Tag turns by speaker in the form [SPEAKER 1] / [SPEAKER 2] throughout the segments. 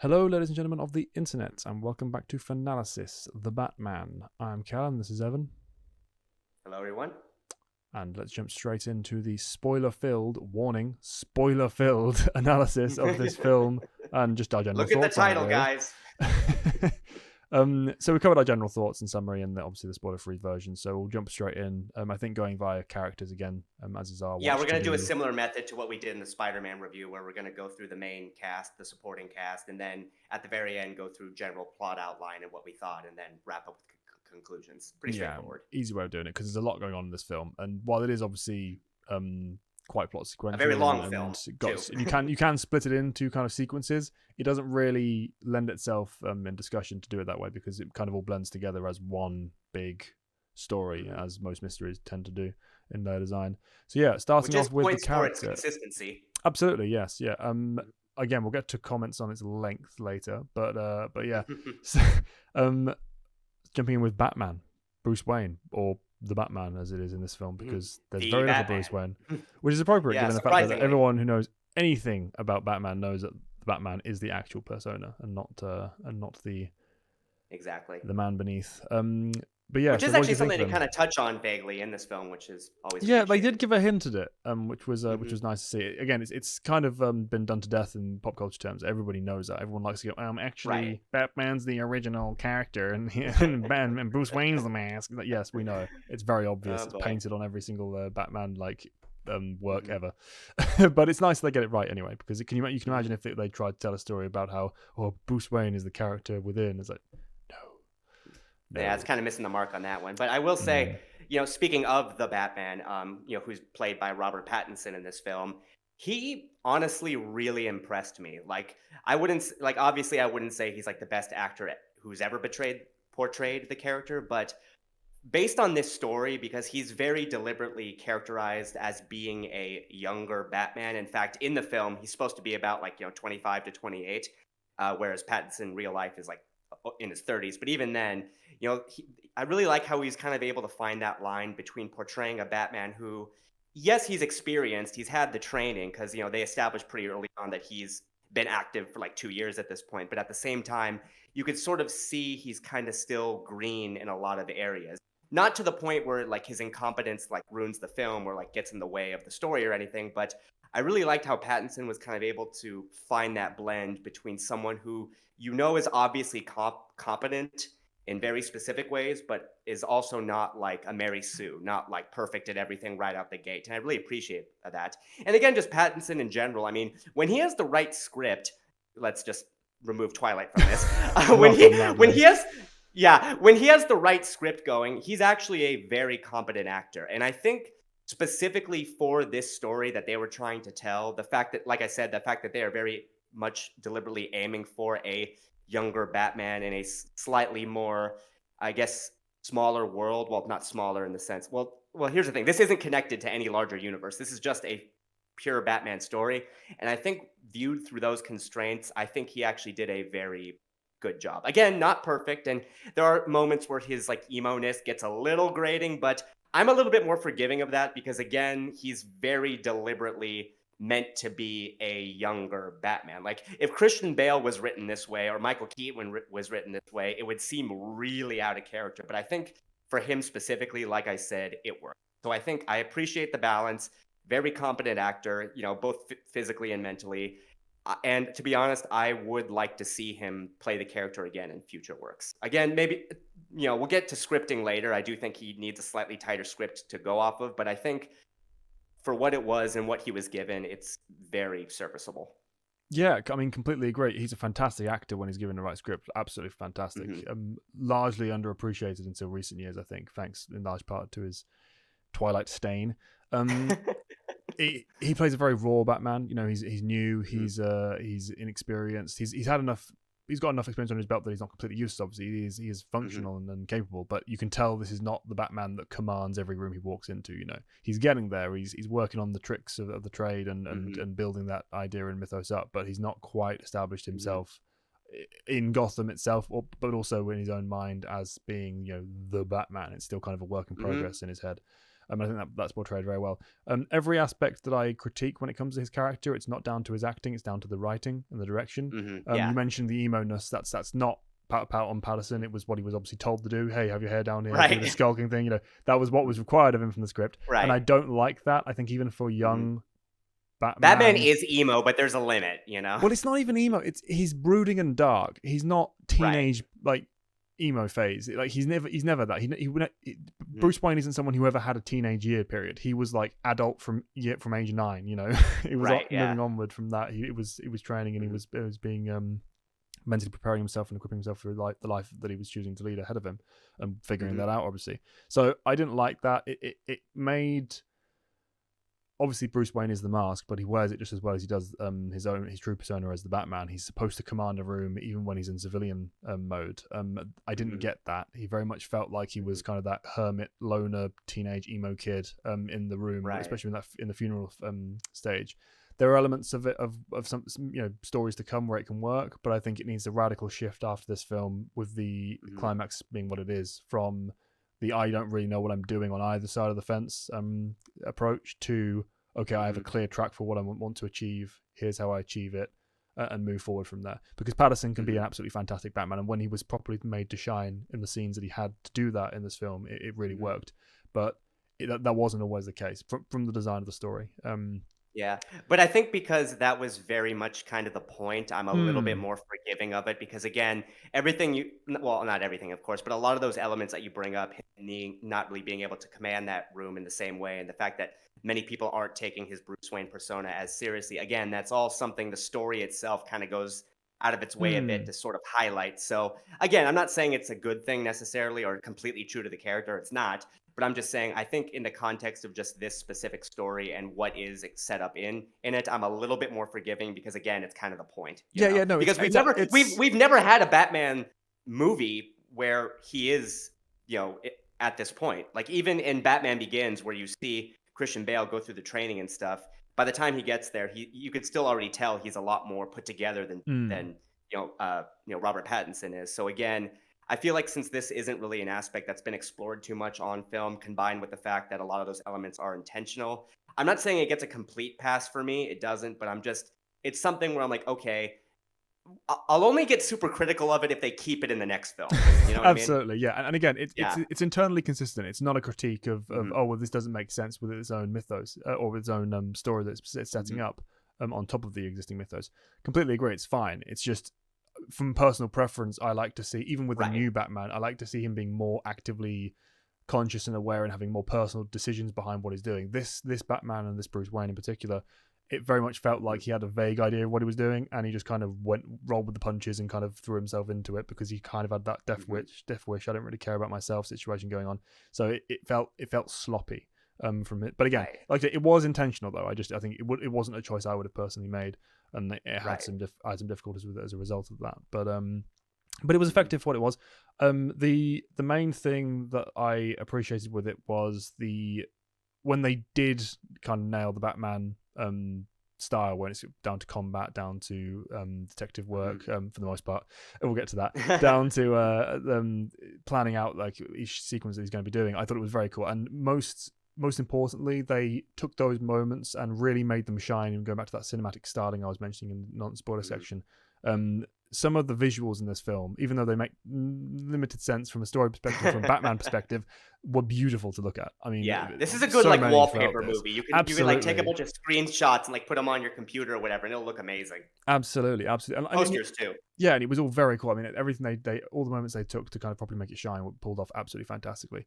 [SPEAKER 1] Hello, ladies and gentlemen of the internet, and welcome back to Finalysis, the Batman. I'm Callan, this is Evan.
[SPEAKER 2] Hello, everyone.
[SPEAKER 1] And let's jump straight into the spoiler-filled, warning, spoiler-filled analysis of this film, and just our general
[SPEAKER 2] Look at the
[SPEAKER 1] thoughts on it,
[SPEAKER 2] title,
[SPEAKER 1] really.
[SPEAKER 2] guys.
[SPEAKER 1] So we covered our general thoughts and summary, and obviously the spoiler-free version, so we'll jump straight in. I think going via characters again, as is our
[SPEAKER 2] Yeah,
[SPEAKER 1] watch
[SPEAKER 2] we're going to do a
[SPEAKER 1] do.
[SPEAKER 2] similar method to what we did in the Spider-Man review, where we're going to go through the main cast, the supporting cast, and then at the very end go through general plot outline and what we thought, and then wrap up with conclusions. Pretty straightforward.
[SPEAKER 1] Easy way of doing it, because there's a lot going on in this film, and while it is obviously quite plot sequential,
[SPEAKER 2] A very long
[SPEAKER 1] and
[SPEAKER 2] film,
[SPEAKER 1] you can split it into kind of sequences. It doesn't really lend itself in discussion to do it that way, because it kind of all blends together as one big story, as most mysteries tend to do in their design. So yeah, starting off with the character.
[SPEAKER 2] For its consistency.
[SPEAKER 1] Absolutely, yes, yeah. Again, we'll get to comments on its length later, but yeah. So, jumping in with Batman, Bruce Wayne, or the Batman as it is in this film, because there's very little Bruce Wayne, which is appropriate given the fact that everyone who knows anything about Batman knows that the Batman is the actual persona and not the man beneath. But yeah,
[SPEAKER 2] which is actually something to kind of touch on vaguely in this film, which is always
[SPEAKER 1] they did give a hint at it, which was nice to see. Again, it's kind of been done to death in pop culture terms. Everybody knows that. Everyone likes to go, actually, Batman's the original character, and and Bruce Wayne's the mask. Yes, we know. It's very obvious. It's painted on every single Batman work ever. But it's nice they get it right anyway, because you can imagine if they tried to tell a story about how Bruce Wayne is the character within. It's like, no.
[SPEAKER 2] Yeah, it's kind of missing the mark on that one. But I will say, speaking of the Batman, who's played by Robert Pattinson in this film, he honestly really impressed me. Obviously I wouldn't say he's like the best actor who's ever portrayed the character, but based on this story, because he's very deliberately characterized as being a younger Batman. In fact, in the film, he's supposed to be about 25 to 28, whereas Pattinson in real life is in his 30s. But even then, I really like how he's kind of able to find that line between portraying a Batman who, yes, he's experienced, he's had the training, because they established pretty early on that he's been active for 2 years at this point, but at the same time you could sort of see he's kind of still green in a lot of areas, not to the point where his incompetence ruins the film or gets in the way of the story or anything. But I really liked how Pattinson was kind of able to find that blend between someone who is obviously competent in very specific ways, but is also not like a Mary Sue, not perfect at everything right out the gate. And I really appreciate that. And again, just Pattinson in general. I mean, when he has the right script, let's just remove Twilight from this. When he has the right script going, he's actually a very competent actor. And I think specifically for this story that they were trying to tell, the fact that, like I said, the fact that they are very much deliberately aiming for a younger Batman in a slightly more, I guess, smaller world. Well, not smaller in the sense. Well, here's the thing. This isn't connected to any larger universe. This is just a pure Batman story. And I think viewed through those constraints, I think he actually did a very good job. Again, not perfect. And there are moments where his emo-ness gets a little grating, but I'm a little bit more forgiving of that because, again, he's very deliberately meant to be a younger Batman. If Christian Bale was written this way or Michael Keaton was written this way, it would seem really out of character. But I think for him specifically, like I said, it worked. So I think I appreciate the balance. Very competent actor, both physically and mentally. And to be honest, I would like to see him play the character again in future works. Again, maybe, we'll get to scripting later. I do think he needs a slightly tighter script to go off of, but I think for what it was and what he was given, it's very serviceable.
[SPEAKER 1] Yeah, I mean, completely agree. He's a fantastic actor when he's given the right script. Absolutely fantastic. Largely underappreciated until recent years, I think, thanks in large part to his Twilight stain. He plays a very raw Batman. He's new. He's inexperienced. He's had enough. He's got enough experience on his belt that he's not completely useless. Obviously, he is functional and capable. But you can tell this is not the Batman that commands every room he walks into. He's getting there. He's working on the tricks of the trade and building that idea and mythos up. But he's not quite established himself in Gotham itself, but also in his own mind as being the Batman. It's still kind of a work in progress in his head. I think that's portrayed very well. Every aspect that I critique when it comes to his character, it's not down to his acting, it's down to the writing and the direction.
[SPEAKER 2] Yeah.
[SPEAKER 1] You mentioned the emo-ness. That's not pout on Patterson. It was what he was obviously told to do. Hey, have your hair down here, do the skulking thing. That was what was required of him from the script. And I don't like that. I think even for young
[SPEAKER 2] Batman is emo, but there's a limit,
[SPEAKER 1] Well, it's not even emo. He's brooding and dark. He's not teenage like emo phase. Like he's never that. Bruce Wayne isn't someone who ever had a teenage year period. He was like adult from age 9. He was moving onward from that. He was training, and he was being mentally preparing himself and equipping himself for the life that he was choosing to lead ahead of him, and figuring that out, obviously. So I didn't like that. It made, obviously Bruce Wayne is the mask, but he wears it just as well as he does his true persona as the Batman. He's supposed to command a room even when he's in civilian mode. I didn't get that. He very much felt like he was kind of that hermit, loner, teenage emo kid in the room, especially in the funeral stage. There are elements of it of some stories to come where it can work, but I think it needs a radical shift after this film, with the climax being what it is, from the I don't really know what I'm doing on either side of the fence approach to, okay, I have a clear track for what I want to achieve. Here's how I achieve it, and move forward from there. Because Pattinson can be an absolutely fantastic Batman, and when he was properly made to shine in the scenes that he had to do that in this film, it really worked. But that wasn't always the case from the design of the story.
[SPEAKER 2] Yeah, but I think because that was very much kind of the point, I'm a little bit more forgiving of it, because again, not everything, of course, but a lot of those elements that you bring up, him not really being able to command that room in the same way, and the fact that many people aren't taking his Bruce Wayne persona as seriously, again, that's all something the story itself kind of goes out of its way a bit to sort of highlight. So again, I'm not saying it's a good thing necessarily or completely true to the character. It's not. But I'm just saying, I think in the context of just this specific story and what is set up in it, I'm a little bit more forgiving, because again, it's kind of the point.
[SPEAKER 1] No,
[SPEAKER 2] because we've never had a Batman movie where he is, at this point. Like even in Batman Begins, where you see Christian Bale go through the training and stuff, by the time he gets there, you could still already tell he's a lot more put together than Robert Pattinson is. So again, I feel like since this isn't really an aspect that's been explored too much on film, combined with the fact that a lot of those elements are intentional, I'm not saying it gets a complete pass for me. It doesn't, but it's something where I'm like, okay, I'll only get super critical of it if they keep it in the next film. You know what
[SPEAKER 1] Absolutely, I mean? Yeah. And again, it's internally consistent. It's not a critique of oh, well, this doesn't make sense with its own mythos or with its own story that it's setting up on top of the existing mythos. Completely agree. It's fine. It's just, from personal preference, I like to see, even with the new Batman, I like to see him being more actively conscious and aware and having more personal decisions behind what he's doing. This Batman, and this Bruce Wayne in particular, it very much felt like he had a vague idea of what he was doing, and he just kind of rolled with the punches and kind of threw himself into it, because he kind of had that death wish, I don't really care about myself situation going on. So it felt sloppy from it. But again, like I said, it was intentional though. I think it wasn't a choice I would have personally made, and it had some difficulties with it as a result of that. But it was effective for what it was. The main thing that I appreciated with it was when they did kind of nail the Batman style, when it's down to combat, down to detective work for the most part, and we'll get to that, down to planning out like each sequence that he's going to be doing. I thought it was very cool, and most importantly, they took those moments and really made them shine. And going back to that cinematic starting I was mentioning in the non-spoiler section, some of the visuals in this film, even though they make limited sense from a story perspective, from a Batman perspective, were beautiful to look at. I mean,
[SPEAKER 2] this is a good wallpaper movie. You can take a bunch of screenshots and put them on your computer or whatever, and it'll look amazing.
[SPEAKER 1] Absolutely. And
[SPEAKER 2] posters too.
[SPEAKER 1] Yeah, and it was all very cool. I mean, everything all the moments they took to kind of properly make it shine were pulled off absolutely fantastically.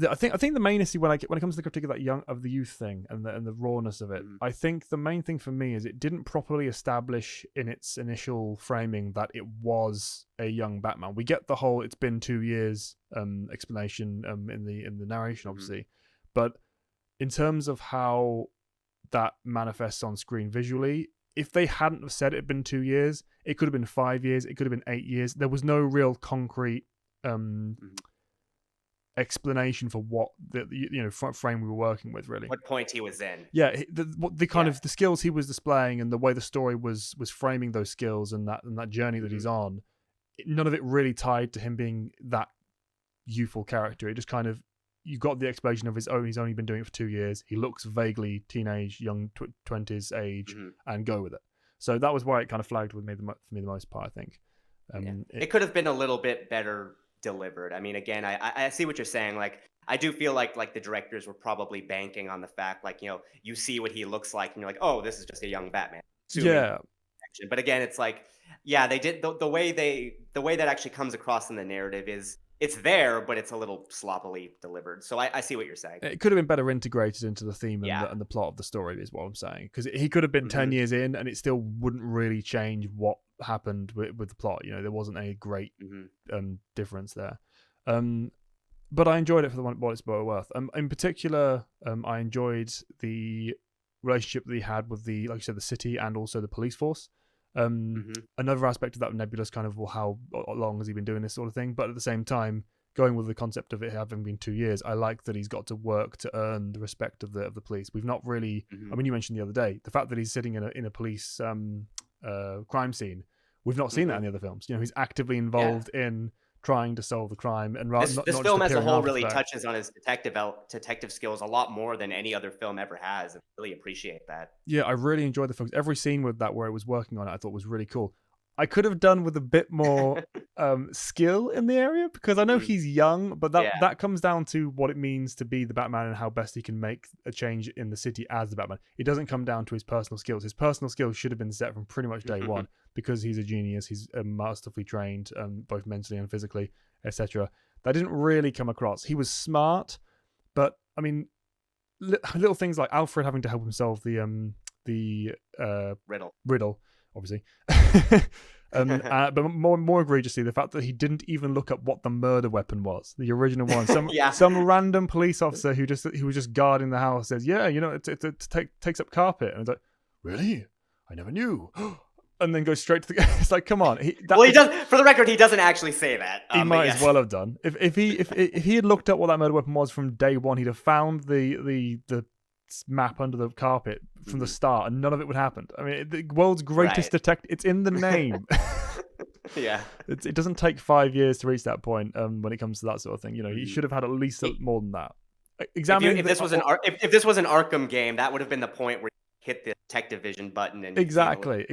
[SPEAKER 1] I think the main issue when it comes to the critique of the youth thing and the rawness of it, I think the main thing for me is it didn't properly establish in its initial framing that it was a young Batman. We get the whole "it's been 2 years" explanation in the narration, obviously, but in terms of how that manifests on screen visually, if they hadn't have said it had been 2 years, it could have been 5 years, it could have been 8 years. There was no real concrete explanation for what the frame we were working with, really.
[SPEAKER 2] What point he was in.
[SPEAKER 1] Yeah, the kind of the skills he was displaying and the way the story was framing those skills and that journey that he's on, none of it really tied to him being that youthful character. It just kind of, you got the explanation of he's only been doing it for 2 years. He looks vaguely teenage, young 20s age, and go with it. So that was why it kind of flagged with me for me the most part, I think.
[SPEAKER 2] It could have been a little bit better delivered. I mean, again, I see what you're saying. Like, I do feel like the directors were probably banking on the fact, like, you see what he looks like, and you're like, oh, this is just a young Batman.
[SPEAKER 1] Yeah.
[SPEAKER 2] But again, it's like, yeah, they did the way that actually comes across in the narrative is it's there, but it's a little sloppily delivered. So I see what you're saying.
[SPEAKER 1] It could have been better integrated into the theme and the plot of the story, is what I'm saying. Because he could have been 10 years in, and it still wouldn't really change what happened with the plot. There wasn't a great difference there. But I enjoyed it for what it's worth. In particular, I enjoyed the relationship that he had with like you said, the city and also the police force. Another aspect of that nebulous kind of, well, how long has he been doing this sort of thing? But at the same time, going with the concept of it having been 2 years, I like that he's got to work to earn the respect of the police. We've not really. I mean, you mentioned the other day the fact that he's sitting in a police crime scene. We've not seen that in the other films. He's actively involved in trying to solve the crime, and
[SPEAKER 2] this film as a whole really touches on his detective skills a lot more than any other film ever has. I really appreciate that.
[SPEAKER 1] Yeah, I really enjoyed the films. Every scene with that where it was working on it, I thought was really cool. I could have done with a bit more skill in the area, because I know he's young, but that comes down to what it means to be the Batman and how best he can make a change in the city as the Batman. It doesn't come down to his personal skills. His personal skills should have been set from pretty much day one, because he's a genius. He's masterfully trained, both mentally and physically, etc. That didn't really come across. He was smart, but I mean, little things like Alfred having to help him solve the riddle, obviously. But more egregiously, the fact that he didn't even look up what the murder weapon was, the original one. Some random police officer who was just guarding the house says, "Yeah, it takes up carpet," and it's like, "Really? I never knew." And then goes straight to the. It's like, come on.
[SPEAKER 2] He does. For the record, he doesn't actually say that.
[SPEAKER 1] He might as well have done. If he had looked up what that murder weapon was from day one, he'd have found the map under the carpet from the start, and none of it would happen. I mean, the world's greatest detective. It's in the name.
[SPEAKER 2] Yeah.
[SPEAKER 1] It doesn't take 5 years to reach that point. When it comes to that sort of thing, he should have had at least more than that.
[SPEAKER 2] If this was an Arkham game, that would have been the point where hit the detective vision button and
[SPEAKER 1] exactly. And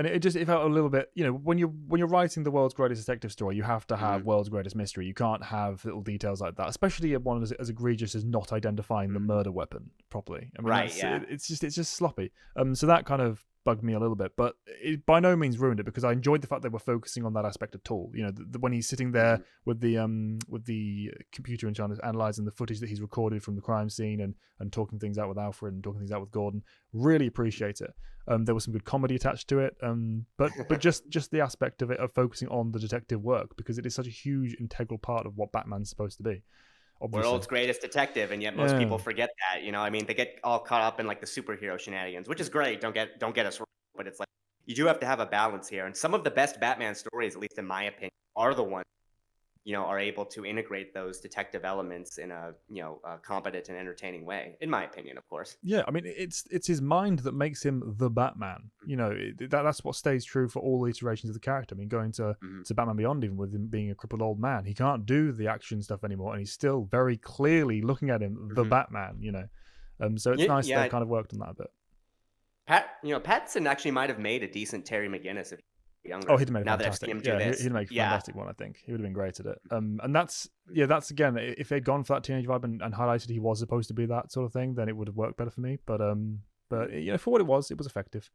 [SPEAKER 1] it felt a little bit, when you're writing the world's greatest detective story, you have to have world's greatest mystery. You can't have little details like that, especially one as egregious as not identifying the murder weapon properly. I mean, it's just sloppy. So that kind of bugged me a little bit, but it by no means ruined it, because I enjoyed the fact they were focusing on that aspect at all. When he's sitting there with the computer and trying to analyzing the footage that he's recorded from the crime scene and talking things out with Alfred and talking things out with Gordon, really appreciate it. There was some good comedy attached to it, but just the aspect of it of focusing on the detective work, because it is such a huge integral part of what Batman's supposed to be. Obviously.
[SPEAKER 2] World's greatest detective, and yet most people forget that. I mean, they get all caught up in like the superhero shenanigans, which is great. Don't get us wrong, but it's like you do have to have a balance here. And some of the best Batman stories, at least in my opinion, are the ones are able to integrate those detective elements in a competent and entertaining way. In my opinion, of course.
[SPEAKER 1] Yeah, I mean, it's his mind that makes him the Batman. That's what stays true for all the iterations of the character. I mean, going to Batman Beyond, even with him being a crippled old man, he can't do the action stuff anymore, and he's still very clearly looking at him the Batman. So it's nice they've kind of worked on that a bit.
[SPEAKER 2] Pattinson actually might have made a decent Terry McGinnis if younger.
[SPEAKER 1] Oh, he'd make
[SPEAKER 2] now
[SPEAKER 1] fantastic.
[SPEAKER 2] That I've seen him do this.
[SPEAKER 1] He'd make a fantastic one, I think. He would have been great at it. And that's again, if they'd gone for that teenage vibe and highlighted he was supposed to be that sort of thing, then it would have worked better for me. But for what it was effective.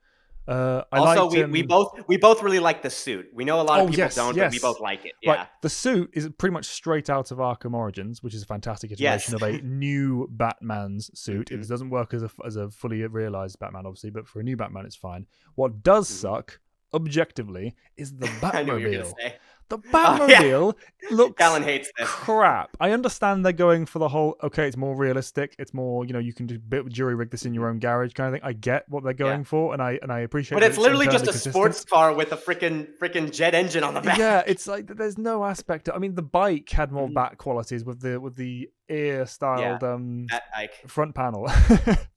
[SPEAKER 2] We both really like the suit. We know a lot of people don't, but we both like it. Yeah.
[SPEAKER 1] Right. The suit is pretty much straight out of Arkham Origins, which is a fantastic iteration of a new Batman's suit. It doesn't work as a fully realized Batman, obviously, but for a new Batman, it's fine. What does suck, objectively, is the Batmobile. I knew what you were gonna say. The Batmobile looks
[SPEAKER 2] Callan hates this.
[SPEAKER 1] crap. I understand they're going for the whole, it's more realistic. It's more, you can do jury rig this in your own garage kind of thing. I get what they're going for, and I appreciate it.
[SPEAKER 2] But it's literally just a sports car with a freaking jet engine on the back.
[SPEAKER 1] Yeah, it's like there's no aspect. I mean, the bike had more bat qualities with the ear styled front panel.
[SPEAKER 2] The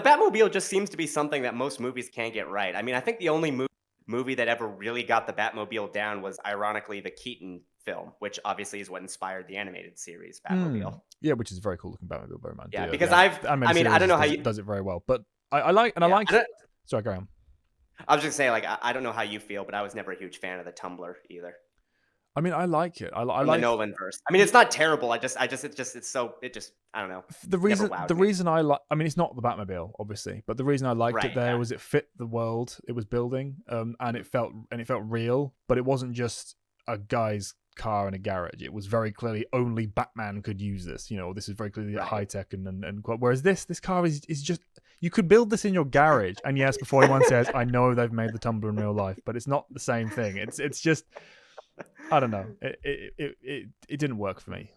[SPEAKER 2] Batmobile just seems to be something that most movies can't get right. I mean, I think the only movie that ever really got the Batmobile down was ironically the Keaton film, which obviously is what inspired the animated series Batmobile.
[SPEAKER 1] Yeah, which is a very cool looking Batmobile, bear in mind.
[SPEAKER 2] Yeah,
[SPEAKER 1] The,
[SPEAKER 2] because
[SPEAKER 1] animated
[SPEAKER 2] I don't
[SPEAKER 1] series
[SPEAKER 2] know how you.
[SPEAKER 1] does it very well. But I like, and I
[SPEAKER 2] Yeah,
[SPEAKER 1] like. Sorry, go on.
[SPEAKER 2] I was just saying, like, I don't know how you feel, but I was never a huge fan of the Tumblr either.
[SPEAKER 1] I mean, I like it. I
[SPEAKER 2] From the
[SPEAKER 1] like
[SPEAKER 2] Nolan verse. I mean, it's not terrible. I don't know.
[SPEAKER 1] the
[SPEAKER 2] Never
[SPEAKER 1] reason.
[SPEAKER 2] wowed
[SPEAKER 1] The
[SPEAKER 2] me.
[SPEAKER 1] reason I like. I mean, it's not the Batmobile, obviously, but the reason I liked it
[SPEAKER 2] Right.
[SPEAKER 1] there
[SPEAKER 2] Yeah.
[SPEAKER 1] was it fit the world it was building, and it felt real. But it wasn't just a guy's car in a garage. It was very clearly only Batman could use this. You know, this is very clearly
[SPEAKER 2] Right.
[SPEAKER 1] high tech and whereas this car is just, you could build this in your garage. And yes, before anyone says, I know they've made the Tumblr in real life, but it's not the same thing. It's just, I don't know. It didn't work for me.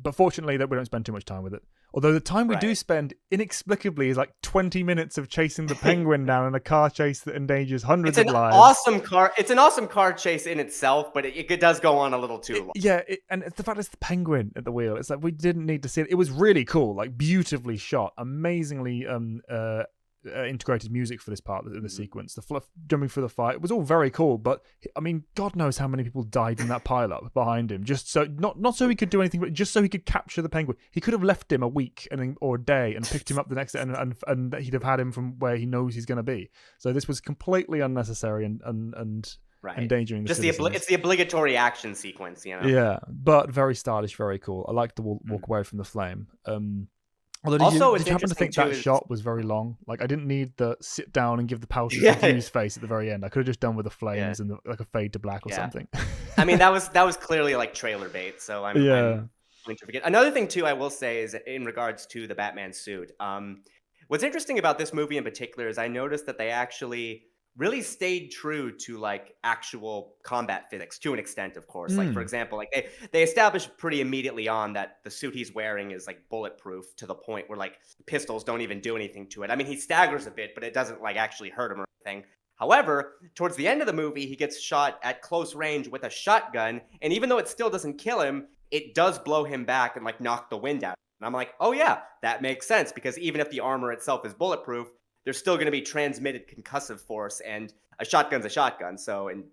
[SPEAKER 1] But fortunately, that we don't spend too much time with it. Although the time we do spend inexplicably is like 20 minutes of chasing the Penguin down in a car chase that endangers hundreds of lives.
[SPEAKER 2] It's an awesome car chase in itself, but it does go on a little too long.
[SPEAKER 1] Yeah, and the fact it's the Penguin at the wheel, it's like we didn't need to see it. It was really cool, like beautifully shot, amazingly integrated music for this part of the sequence. The fluff jumping through the fire, it was all very cool. But I mean, God knows how many people died in that pile-up behind him. Just so not so he could do anything, but just so he could capture the Penguin. He could have left him a week or a day and picked him up the next day, and he'd have had him from where he knows he's going to be. So this was completely unnecessary and endangering the citizens.
[SPEAKER 2] It's the obligatory action sequence, you know.
[SPEAKER 1] Yeah, but very stylish, very cool. I like the walk away from the flame. Although, did you happen to think that shot was very long? Like, I didn't need the sit down and give the parachute to his face at the very end. I could have just done with the flames and like a fade to black or something.
[SPEAKER 2] I mean, that was clearly like trailer bait. So I'm going to forget. Another thing too, I will say, is in regards to the Batman suit. What's interesting about this movie in particular is I noticed that they actually really stayed true to like actual combat physics to an extent, of course. Like, for example, like they established pretty immediately on that the suit he's wearing is like bulletproof to the point where like pistols don't even do anything to it. I mean, he staggers a bit, but it doesn't like actually hurt him or anything. However, towards the end of the movie, he gets shot at close range with a shotgun, and even though it still doesn't kill him, it does blow him back and like knock the wind out. And I'm like, oh yeah, that makes sense, because even if the armor itself is bulletproof, there's still going to be transmitted concussive force, and a shotgun's a shotgun. So, and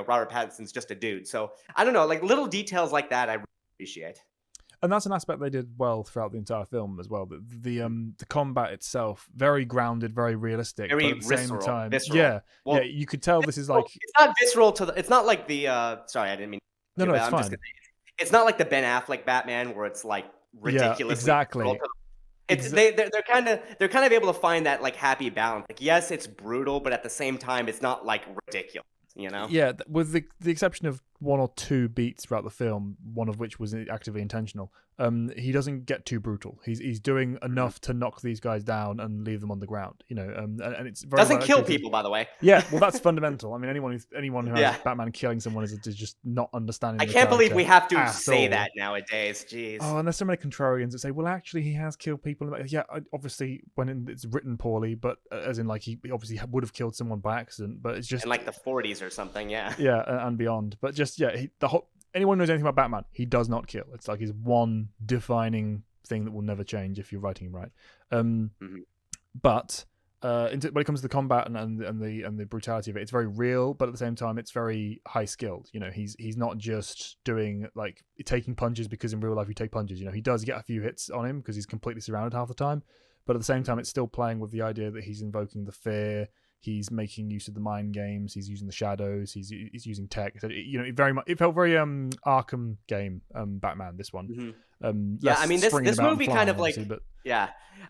[SPEAKER 2] Robert Pattinson's just a dude. So I don't know, like little details like that, I really appreciate.
[SPEAKER 1] And that's an aspect they did well throughout the entire film as well. The combat itself, very grounded, very realistic,
[SPEAKER 2] very
[SPEAKER 1] but at the same time,
[SPEAKER 2] visceral.
[SPEAKER 1] Well, you could tell this is like,
[SPEAKER 2] it's not visceral it's not like the sorry, I didn't mean.
[SPEAKER 1] No, it's fine.
[SPEAKER 2] It's not like the Ben Affleck Batman where it's like ridiculously
[SPEAKER 1] exactly.
[SPEAKER 2] They're kind of able to find that like happy balance. Like, yes, it's brutal, but at the same time, it's not like ridiculous. You know?
[SPEAKER 1] Yeah, with the exception of one or two beats throughout the film, one of which was actively intentional. He doesn't get too brutal. He's doing enough to knock these guys down and leave them on the ground. You know, and it's very
[SPEAKER 2] doesn't kill people, by the way.
[SPEAKER 1] Yeah, well, that's fundamental. I mean, anyone who has Batman killing someone is just not understanding.
[SPEAKER 2] I can't believe we have to say that nowadays. Jeez.
[SPEAKER 1] Oh, and there's so many contrarians that say, well, actually, he has killed people. Yeah, obviously, when it's written poorly, but as in, like, he obviously would have killed someone by accident. But it's just
[SPEAKER 2] in like the 40s or something. Yeah.
[SPEAKER 1] Yeah, and beyond. But just anyone who knows anything about Batman, he does not kill. It's like his one defining thing that will never change if you're writing him right. But when it comes to the combat and the brutality of it, it's very real, but at the same time, it's very high skilled. You know, he's not just doing like taking punches because in real life you take punches. You know, he does get a few hits on him because he's completely surrounded half the time. But at the same time, it's still playing with the idea that he's invoking the fear. He's making use of the mind games. He's using the shadows. He's using tech. You know, it felt very Arkham game Batman. This one.
[SPEAKER 2] I mean this movie kind of like
[SPEAKER 1] but...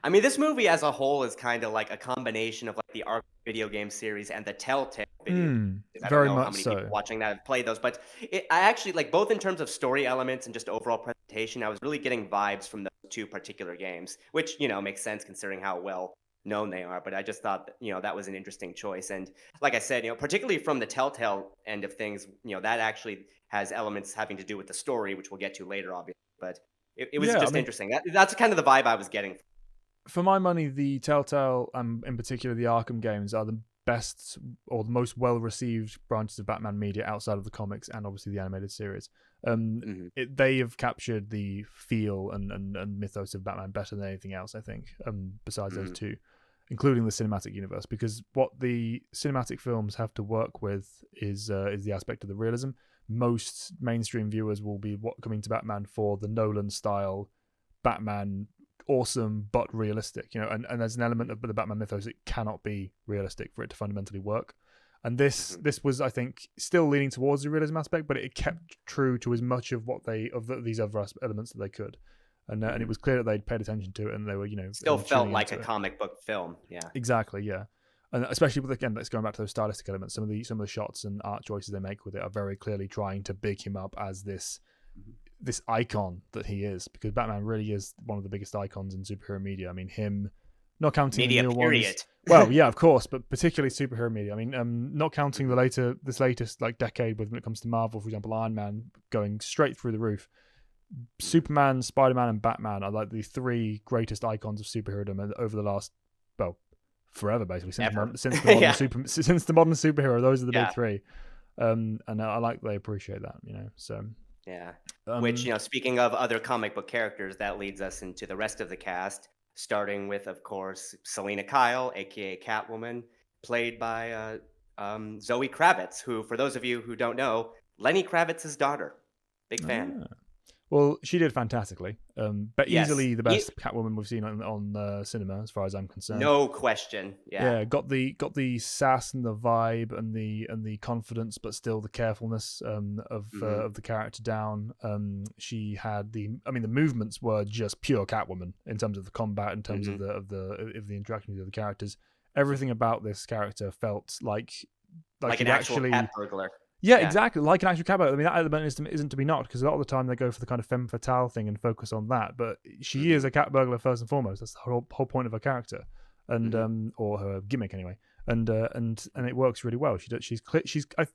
[SPEAKER 2] I mean this movie as a whole is kind of like a combination of like the Arkham video game series and the Telltale video. I
[SPEAKER 1] very
[SPEAKER 2] don't know
[SPEAKER 1] much
[SPEAKER 2] how many
[SPEAKER 1] so.
[SPEAKER 2] people watching that have played those, but I actually like both in terms of story elements and just overall presentation. I was really getting vibes from those two particular games, which makes sense considering how well known they are. But I just thought that was an interesting choice, and like I said, particularly from the Telltale end of things, that actually has elements having to do with the story, which we'll get to later, obviously. But it was interesting. That's kind of the vibe I was getting.
[SPEAKER 1] For my money, the Telltale, in particular the Arkham games, are the best or the most well-received branches of Batman media outside of the comics and obviously the animated series. They have captured the feel and mythos of Batman better than anything else, I think, besides those two. including the cinematic universe, because what the cinematic films have to work with is the aspect of the realism. Most mainstream viewers will be coming to Batman for the Nolan style Batman, awesome but realistic, and there's an element of the Batman mythos that cannot be realistic for it to fundamentally work. And this was, I think, still leaning towards the realism aspect, but it kept true to as much of these other elements that they could. And it was clear that they'd paid attention to it, and they were,
[SPEAKER 2] still felt like a comic book film. Yeah,
[SPEAKER 1] exactly. Yeah, and especially with, again, let's going back to those stylistic elements. Some of the shots and art choices they make with it are very clearly trying to big him up as this icon that he is, because Batman really is one of the biggest icons in superhero media. I mean, him, not counting
[SPEAKER 2] media,
[SPEAKER 1] the new
[SPEAKER 2] period.
[SPEAKER 1] ones. Well, yeah, of course, but particularly superhero media. I mean, not counting this latest like decade when it comes to Marvel, for example, Iron Man going straight through the roof. Superman, Spider-Man, and Batman are like the three greatest icons of superherodom over the last, well, forever basically, since the modern superhero. Those are the big three, and I like they appreciate that, So
[SPEAKER 2] yeah, which speaking of other comic book characters, that leads us into the rest of the cast, starting with, of course, Selina Kyle, aka Catwoman, played by Zoë Kravitz, who, for those of you who don't know, Lenny Kravitz's daughter. Big fan.
[SPEAKER 1] Well, she did fantastically, but easily the best Catwoman we've seen on cinema, as far as I'm concerned.
[SPEAKER 2] No question. Yeah,
[SPEAKER 1] got the sass and the vibe and the confidence, but still the carefulness of the character down. She had the movements were just pure Catwoman in terms of the combat, in terms of the interaction with the other characters. Everything about this character felt like
[SPEAKER 2] an actual cat burglar.
[SPEAKER 1] Yeah, exactly. Like an actual cat burglar. I mean, that element isn't to be knocked, because a lot of the time they go for the kind of femme fatale thing and focus on that. But she is a cat burglar first and foremost. That's the whole point of her character, and or her gimmick anyway. And it works really well.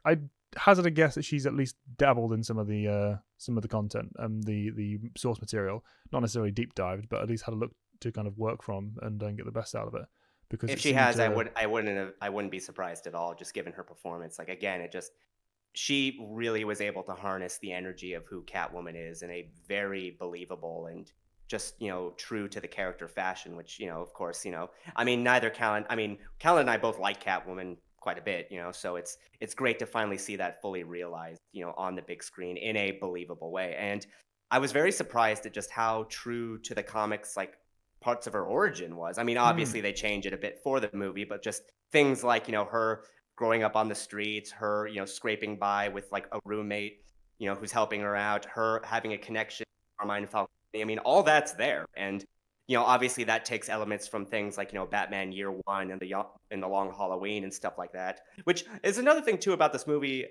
[SPEAKER 1] I hazard a guess that she's at least dabbled in some of the content, the source material, not necessarily deep dived, but at least had a look to kind of work from and get the best out of it. Because
[SPEAKER 2] if she has, I wouldn't be surprised at all, just given her performance. Like, again, she really was able to harness the energy of who Catwoman is in a very believable and just, true to the character fashion, which, of course, Callan and I both like Catwoman quite a bit, so it's great to finally see that fully realized, on the big screen in a believable way. And I was very surprised at just how true to the comics, like, parts of her origin was. I mean, obviously they change it a bit for the movie, but just things like, her growing up on the streets, her, scraping by with like a roommate, who's helping her out, her having a connection to Carmine Falcone. I mean, all that's there. And, obviously that takes elements from things like, Batman Year One and the Long Halloween and stuff like that, which is another thing too about this movie.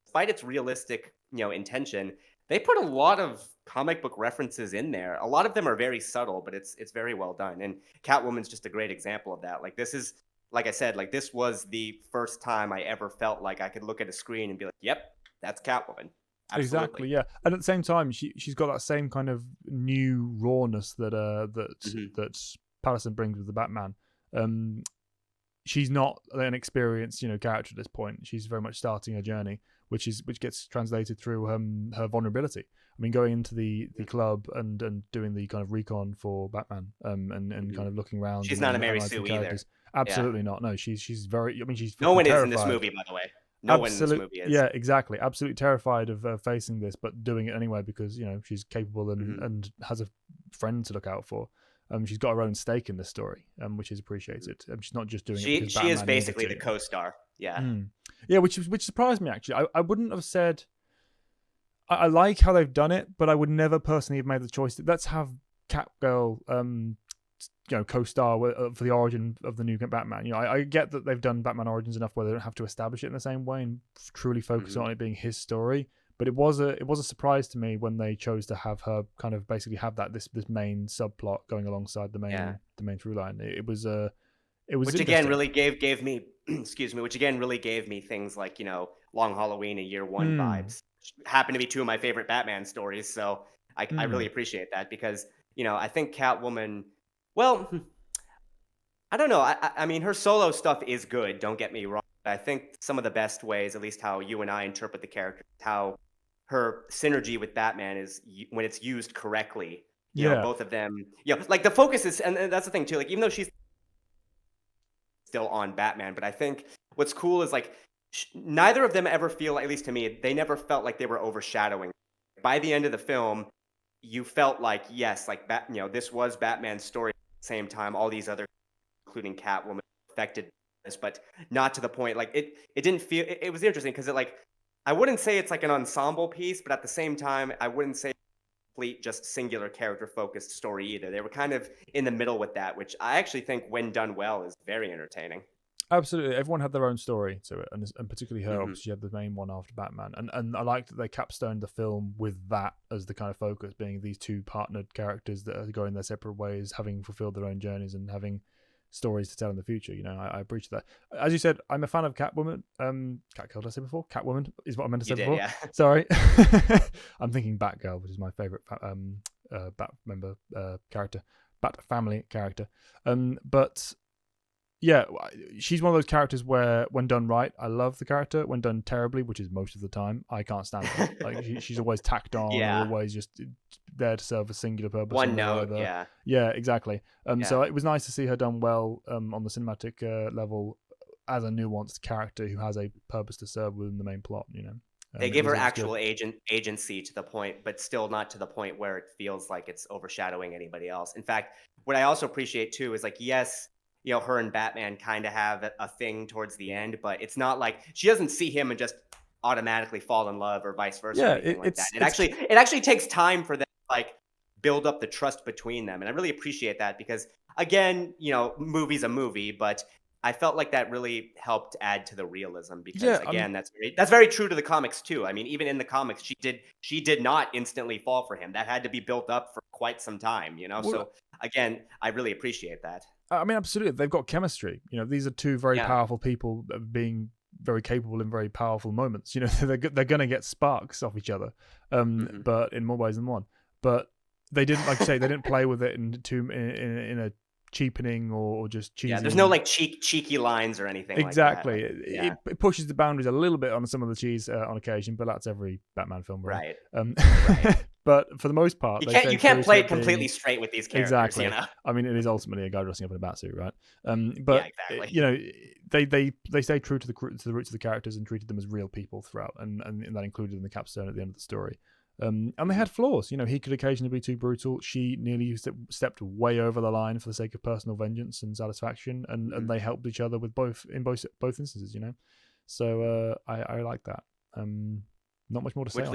[SPEAKER 2] Despite its realistic, intention, they put a lot of comic book references in there. A lot of them are very subtle, but it's very well done. And Catwoman's just a great example of that. Like, this is, like I said, like, this was the first time I ever felt like I could look at a screen and be like, yep, that's Catwoman. Absolutely.
[SPEAKER 1] Exactly, yeah. And at the same time, she's got that same kind of new rawness that Pattinson brings with the Batman. She's not an experienced, character at this point. She's very much starting her journey, which gets translated through her vulnerability. I mean, going into the club and doing the kind of recon for Batman, and kind of looking around.
[SPEAKER 2] She's not a Mary Sue either.
[SPEAKER 1] Absolutely not. No, she's very. I mean, she's
[SPEAKER 2] no one
[SPEAKER 1] terrified.
[SPEAKER 2] is in this movie, by the way. No one in this movie is.
[SPEAKER 1] Yeah, exactly. Absolutely terrified of facing this, but doing it anyway because she's capable and has a friend to look out for. She's got her own stake in this story, which is appreciated. She's not just doing it because Batman
[SPEAKER 2] is basically the co-star. Yeah.
[SPEAKER 1] Yeah, which surprised me actually. I wouldn't have said. I like how they've done it, but I would never personally have made the choice. Let's have Catgirl, co-star for the origin of the new Batman. I get that they've done Batman Origins enough where they don't have to establish it in the same way and truly focus on it being his story. But it was a surprise to me when they chose to have her kind of basically have this main subplot going alongside the main through line. It was
[SPEAKER 2] which again really gave me excuse me, which again really gave me things like Long Halloween and Year One vibes. Which happen to be two of my favorite Batman stories, so I really appreciate that because I think Catwoman. Well, I don't know. I mean, her solo stuff is good. Don't get me wrong. I think some of the best ways, at least how you and I interpret the character, how her synergy with Batman is when it's used correctly. Both of them. Like the focus is, and that's the thing too. Like even though she's still on Batman. But I think what's cool is like neither of them ever feel, at least to me, they never felt like they were overshadowing. By the end of the film, you felt like, yes, like this was Batman's story. At the same time, all these other, including Catwoman, affected this, but not to the point. Like it didn't feel. It was interesting because I wouldn't say it's like an ensemble piece, but at the same time, I wouldn't say complete just singular character focused story either. They were kind of in the middle with that, which I actually think, when done well, is very entertaining.
[SPEAKER 1] Absolutely, everyone had their own story to it, and particularly her.
[SPEAKER 2] Mm-hmm.
[SPEAKER 1] Obviously, she had the main one after Batman, and I liked that they capstoned the film with that as the kind of focus, being these two partnered characters that are going their separate ways, having fulfilled their own journeys and having stories to tell in the future. You know, I appreciate that. As you said, I'm a fan of Catwoman. Catgirl, did I say before? Catwoman is what I meant to say before.
[SPEAKER 2] Yeah.
[SPEAKER 1] Sorry, I'm thinking Batgirl, which is my favorite Bat member character, Bat family character. But yeah, she's one of those characters where, when done right, I love the character. When done terribly, which is most of the time, I can't stand her. Like she's always tacked on,
[SPEAKER 2] Yeah.
[SPEAKER 1] or always just there to serve a singular purpose.
[SPEAKER 2] One note, yeah.
[SPEAKER 1] Yeah, exactly.
[SPEAKER 2] Yeah.
[SPEAKER 1] So it was nice to see her done well on the cinematic level as a nuanced character who has a purpose to serve within the main plot. You know,
[SPEAKER 2] They give her
[SPEAKER 1] it was
[SPEAKER 2] actual
[SPEAKER 1] good.
[SPEAKER 2] agency to the point, but still not to the point where it feels like it's overshadowing anybody else. In fact, what I also appreciate too is, like, yes, you know, her and Batman kind of have a thing towards the end, but it's not like she doesn't see him and just automatically fall in love, or vice versa, or
[SPEAKER 1] Yeah,
[SPEAKER 2] anything like that. It actually takes time for them to, like, build up the trust between them, and I really appreciate that because, again, you know, movie's a movie, but I felt like that really helped add to the realism because,
[SPEAKER 1] Yeah,
[SPEAKER 2] again, that's very true to the comics too. I mean, even in the comics, she did not instantly fall for him. That had to be built up for quite some time, you know.
[SPEAKER 1] Well,
[SPEAKER 2] so again, I really appreciate that.
[SPEAKER 1] I mean, absolutely, they've got chemistry. You know, these are two very
[SPEAKER 2] Yeah.
[SPEAKER 1] powerful people being very capable in very powerful moments. You know, they're going to get sparks off each other, but in more ways than one. But they didn't, like you say, they didn't play with it in a cheapening or just cheesy.
[SPEAKER 2] Yeah, there's no like cheeky lines or anything.
[SPEAKER 1] Exactly.
[SPEAKER 2] Like that.
[SPEAKER 1] It pushes the boundaries a little bit on some of the cheese on occasion, but that's every Batman film,
[SPEAKER 2] right?
[SPEAKER 1] Right. But for the most part,
[SPEAKER 2] you can't play it completely straight with these characters.
[SPEAKER 1] Exactly.
[SPEAKER 2] You know?
[SPEAKER 1] I mean, it is ultimately a guy dressing up in a batsuit, right?
[SPEAKER 2] Yeah, exactly.
[SPEAKER 1] You know, they stayed true to the roots of the characters and treated them as real people throughout, and that included in the capstone at the end of the story. And they had flaws. You know, he could occasionally be too brutal. She nearly stepped way over the line for the sake of personal vengeance and satisfaction, and they helped each other with both instances. You know, so I like that. Not much more to say.
[SPEAKER 2] Which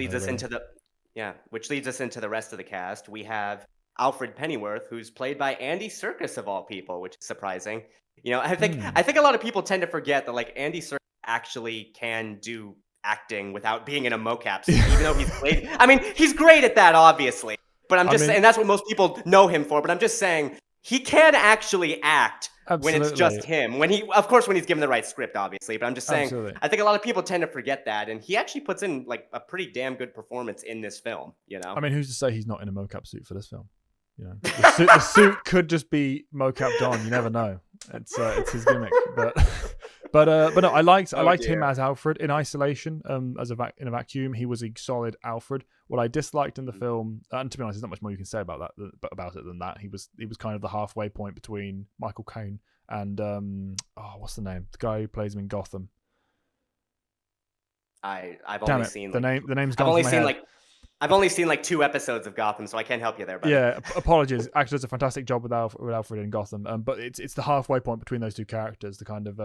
[SPEAKER 2] leads us into the rest of the cast. We have Alfred Pennyworth, who's played by Andy Serkis of all people, which is surprising. You know, I think a lot of people tend to forget that, like, Andy Serkis actually can do acting without being in a mocap suit, even though he's great. I mean, he's great at that, obviously. But I'm just saying, that's what most people know him for. But I'm just saying, he can actually act when it's just him. When he's given the right script, obviously. But I'm just saying, I think a lot of people tend to forget that, and he actually puts in, like, a pretty damn good performance in this film. You know,
[SPEAKER 1] I mean, who's to say he's not in a mocap suit for this film? You know, the suit could just be mocapped on. You never know. It's his gimmick, but no, I liked him as Alfred in isolation. In a vacuum, he was a solid Alfred. What I disliked in the film, and to be honest, there's not much more you can say about it than that. He was kind of the halfway point between Michael Caine and what's the name? The guy who plays him in Gotham.
[SPEAKER 2] I've only seen
[SPEAKER 1] the name's gone.
[SPEAKER 2] I've only seen like 2 episodes of Gotham, so I can't help you there. Buddy.
[SPEAKER 1] Yeah, apologies. Actually, does a fantastic job with Alfred in Gotham. But it's the halfway point between those two characters, the kind of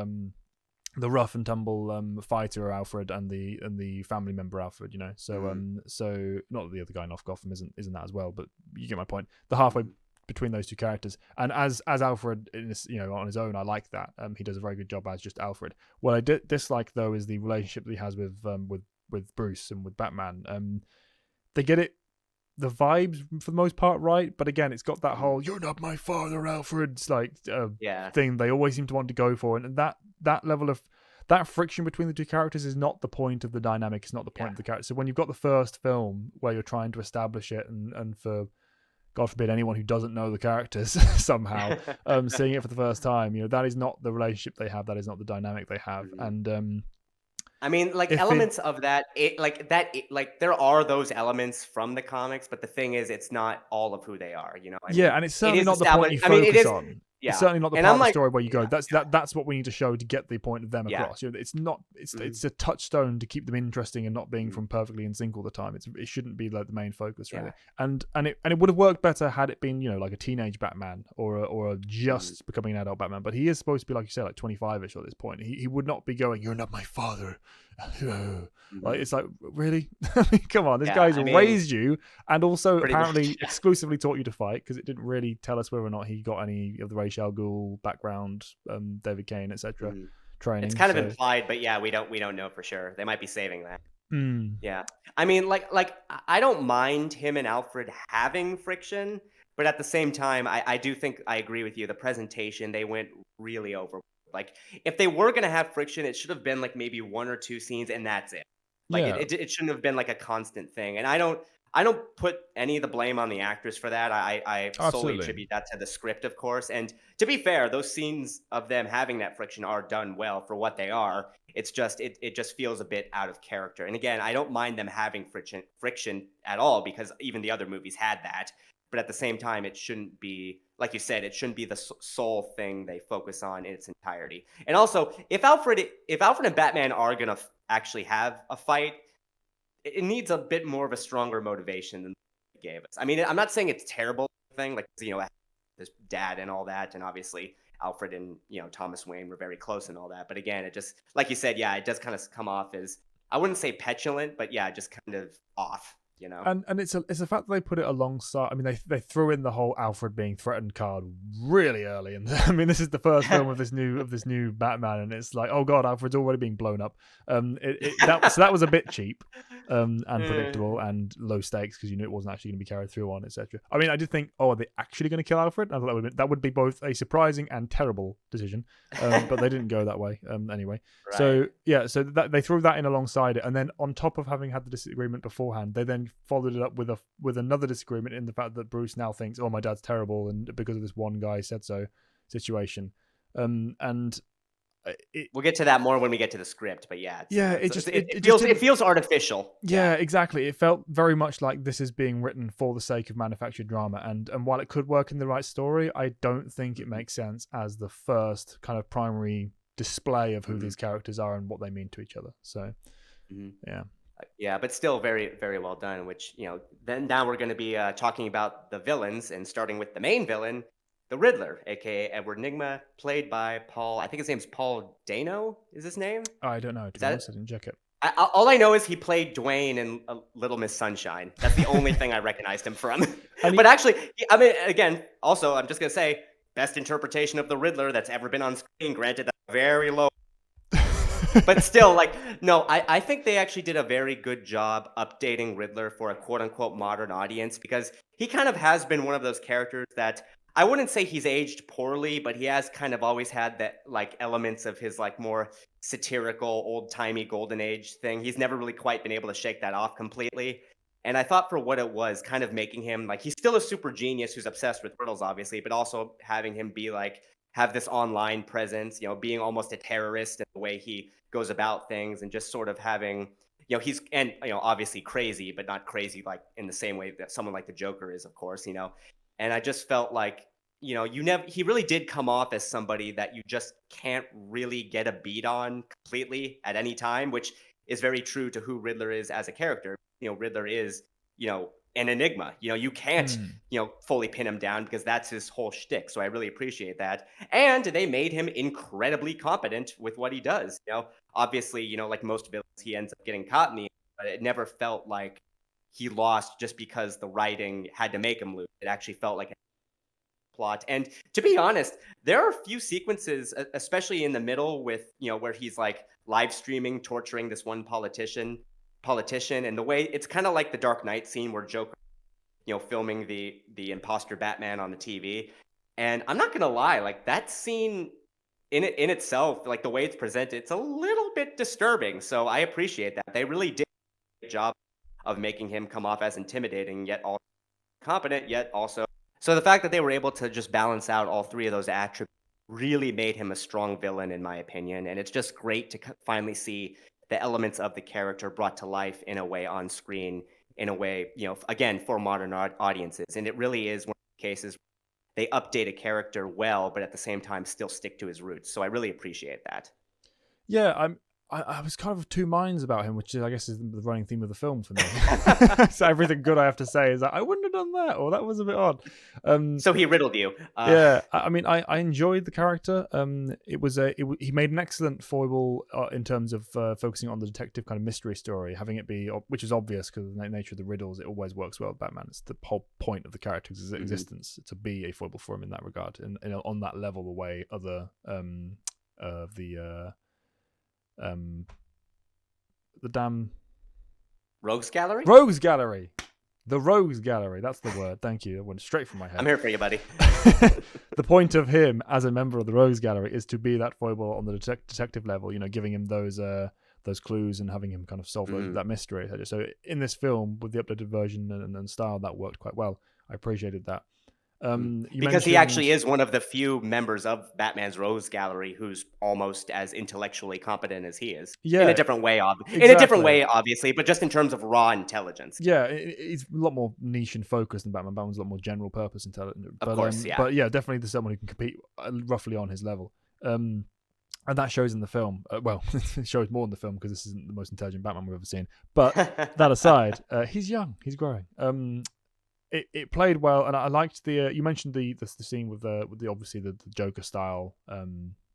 [SPEAKER 1] the rough and tumble fighter Alfred and the family member Alfred. You know, so so not that the other guy in Off Gotham isn't that as well, but you get my point. The halfway between those two characters, and as Alfred in this, you know, on his own, I like that. He does a very good job as just Alfred. What I dislike though is the relationship that he has with Bruce and with Batman. They get it, the vibes for the most part right, but again, it's got that whole "you're not my father, Alfred's" like thing. They always seem to want to go for, and that level of that friction between the two characters is not the point of the dynamic. It's not the point of the character. So when you've got the first film where you're trying to establish it, and for God forbid anyone who doesn't know the characters somehow seeing it for the first time, you know, that is not the relationship they have. That is not the dynamic they have, and.
[SPEAKER 2] I mean, like, elements of that, there are those elements from the comics, but the thing is, it's not all of who they are, you know?
[SPEAKER 1] And it's certainly not the point you focus on. It's
[SPEAKER 2] Yeah.
[SPEAKER 1] certainly not the
[SPEAKER 2] And
[SPEAKER 1] part
[SPEAKER 2] I'm
[SPEAKER 1] of the
[SPEAKER 2] like,
[SPEAKER 1] story where you go,
[SPEAKER 2] yeah,
[SPEAKER 1] that's what we need to show to get the point of them
[SPEAKER 2] yeah.
[SPEAKER 1] across. It's not.
[SPEAKER 2] Mhm.
[SPEAKER 1] It's a touchstone to keep them interesting and not being
[SPEAKER 2] Mhm.
[SPEAKER 1] from perfectly in sync all the time. It shouldn't be like the main focus really.
[SPEAKER 2] Yeah.
[SPEAKER 1] And it would have worked better had it been like a teenage Batman or a
[SPEAKER 2] Mhm.
[SPEAKER 1] just becoming an adult Batman. But he is supposed to be, like you said, like 25ish at this point. He would not be going, "You're not my father." Like,
[SPEAKER 2] Mhm.
[SPEAKER 1] it's like, really? I mean, come on, this
[SPEAKER 2] Yeah,
[SPEAKER 1] guy's
[SPEAKER 2] I mean,
[SPEAKER 1] raised you and also
[SPEAKER 2] pretty much.
[SPEAKER 1] apparently exclusively taught you to fight, because it didn't really tell us whether or not he got any of the Ra's al Ghul background, David Kane, etc.
[SPEAKER 2] Mhm. It's
[SPEAKER 1] training.
[SPEAKER 2] kind of
[SPEAKER 1] So,
[SPEAKER 2] implied, but yeah, we don't know for sure. They might be saving that.
[SPEAKER 1] mm,
[SPEAKER 2] Yeah. I mean, like I don't mind him and Alfred having friction, but at the same time, I do think I agree with you. The presentation, they went really over. Like, if they were gonna have friction, it should have been like maybe one or two scenes, and that's it. Like,
[SPEAKER 1] yeah,
[SPEAKER 2] it shouldn't have been like a constant thing. And I don't put any of the blame on the actors for that. I solely
[SPEAKER 1] absolutely.
[SPEAKER 2] attribute that to the script, of course. And to be fair, those scenes of them having that friction are done well for what they are. It's just it just feels a bit out of character. And again, I don't mind them having friction at all, because even the other movies had that. But at the same time, it shouldn't be, like you said, it shouldn't be the sole thing they focus on in its entirety. And also, if Alfred and Batman are gonna actually have a fight, it needs a bit more of a stronger motivation than they gave us. I mean, I'm not saying it's terrible thing, like, his dad and all that, and obviously Alfred and Thomas Wayne were very close and all that. But again, it just, like you said, yeah, it does kind of come off as, I wouldn't say petulant, but yeah, just kind of off, you know.
[SPEAKER 1] And it's a fact that they put it alongside. I mean, they threw in the whole Alfred being threatened card really early, and I mean, this is the first film of this new Batman, and it's like, oh god, Alfred's already being blown up. That was a bit cheap, and predictable and low stakes, because you knew it wasn't actually going to be carried through on, etc. I mean, I did think, oh, are they actually going to kill Alfred? I thought that would be both a surprising and terrible decision, but they didn't go that way. Anyway,
[SPEAKER 2] Right.
[SPEAKER 1] so yeah, so that they threw that in alongside it, and then on top of having had the disagreement beforehand, they then followed it up with another disagreement in the fact that Bruce now thinks, "Oh, my dad's terrible," and because of this one guy said so situation. And
[SPEAKER 2] We'll get to that more when we get to the script, but yeah,
[SPEAKER 1] yeah,
[SPEAKER 2] it
[SPEAKER 1] it just
[SPEAKER 2] feels it
[SPEAKER 1] didn't.
[SPEAKER 2] feels artificial. Yeah.
[SPEAKER 1] Yeah, exactly. It felt very much like this is being written for the sake of manufactured drama, and while it could work in the right story, I don't think it
[SPEAKER 2] Mhm.
[SPEAKER 1] makes sense as the first kind of primary display of who
[SPEAKER 2] Mhm.
[SPEAKER 1] these characters are and what they mean to each other. So
[SPEAKER 2] Mhm.
[SPEAKER 1] yeah.
[SPEAKER 2] Yeah, but still very, very well done. Which, then now we're going to be talking about the villains, and starting with the main villain, the Riddler, aka Edward Nygma, played by Paul. I think his name's Paul Dano. Is his name?
[SPEAKER 1] I don't know, to
[SPEAKER 2] Is
[SPEAKER 1] be
[SPEAKER 2] that
[SPEAKER 1] honest. I
[SPEAKER 2] it?
[SPEAKER 1] didn't check it.
[SPEAKER 2] All I know is he played Dwayne in Little Miss Sunshine. That's the only thing I recognized him from.
[SPEAKER 1] And
[SPEAKER 2] But actually, I mean, again, also, I'm just gonna say, best interpretation of the Riddler that's ever been on screen. Granted, that's very low, but still, like, no, I think they actually did a very good job updating Riddler for a quote unquote modern audience, because he kind of has been one of those characters that, I wouldn't say he's aged poorly, but he has kind of always had that, like, elements of his, like, more satirical, old timey golden age thing. He's never really quite been able to shake that off completely. And I thought, for what it was, kind of making him, like, he's still a super genius who's obsessed with riddles, obviously, but also having him be like, have this online presence, being almost a terrorist in the way he goes about things, and just sort of having, he's, and obviously crazy, but not crazy like in the same way that someone like the Joker is, of course. And I just felt like, he really did come off as somebody that you just can't really get a beat on completely at any time, which is very true to who Riddler is as a character. Riddler is, an enigma. You can't,
[SPEAKER 1] Hmm.
[SPEAKER 2] fully pin him down, because that's his whole shtick. So I really appreciate that. And they made him incredibly competent with what he does. Obviously, like most villains, he ends up getting caught in the end, but it never felt like he lost just because the writing had to make him lose. It actually felt like a plot. And to be honest, there are a few sequences, especially in the middle, with, where he's like live streaming, torturing this one politician, and the way it's kind of like the Dark Knight scene where Joker, filming the imposter Batman on the TV. And I'm not gonna lie, like, that scene in itself, like, the way it's presented, it's a little bit disturbing. So I appreciate that. They really did a good job of making him come off as intimidating, yet also competent, yet also. So the fact that they were able to just balance out all three of those attributes really made him a strong villain, in my opinion. And it's just great to finally see the elements of the character brought to life in a way on screen, in a way, again, for modern audiences. And it really is one of the cases they update a character well, but at the same time still stick to his roots. So I really appreciate that.
[SPEAKER 1] Yeah, I was kind of of two minds about him, which is, I guess, is the running theme of the film for me. So everything good I have to say is that I wouldn't have done that, or that was a bit odd.
[SPEAKER 2] So he riddled you.
[SPEAKER 1] Yeah, I mean, I enjoyed the character. He made an excellent foible in terms of focusing on the detective kind of mystery story, having it be, which is obvious because of the nature of the riddles. It always works well with Batman. It's the whole point of the character's existence to be a foible for him in that regard, and on that level, the way other the damn
[SPEAKER 2] Rogues Gallery?
[SPEAKER 1] Rogues Gallery. The Rogues Gallery, that's the word. Thank you. It went straight from my head.
[SPEAKER 2] I'm here for you, buddy.
[SPEAKER 1] The point of him as a member of the Rogues Gallery is to be that foible on the detective level, giving him those clues and having him kind of solve that mystery. So in this film, with the updated version and style, that worked quite well. I appreciated that.
[SPEAKER 2] Because he actually is one of the few members of Batman's Rogues Gallery who's almost as intellectually competent as he is.
[SPEAKER 1] Yeah,
[SPEAKER 2] in a different way,
[SPEAKER 1] exactly.
[SPEAKER 2] In a different way, obviously, but just in terms of raw intelligence.
[SPEAKER 1] Yeah, he's a lot more niche and focused than Batman. Batman's a lot more general purpose intelligent.
[SPEAKER 2] Of course, yeah.
[SPEAKER 1] But yeah, definitely there's someone who can compete roughly on his level. And that shows in the film. Well, it shows more in the film because this isn't the most intelligent Batman we've ever seen. But that aside, he's young. He's growing. It played well, and I liked the. You mentioned the scene with the obviously the Joker style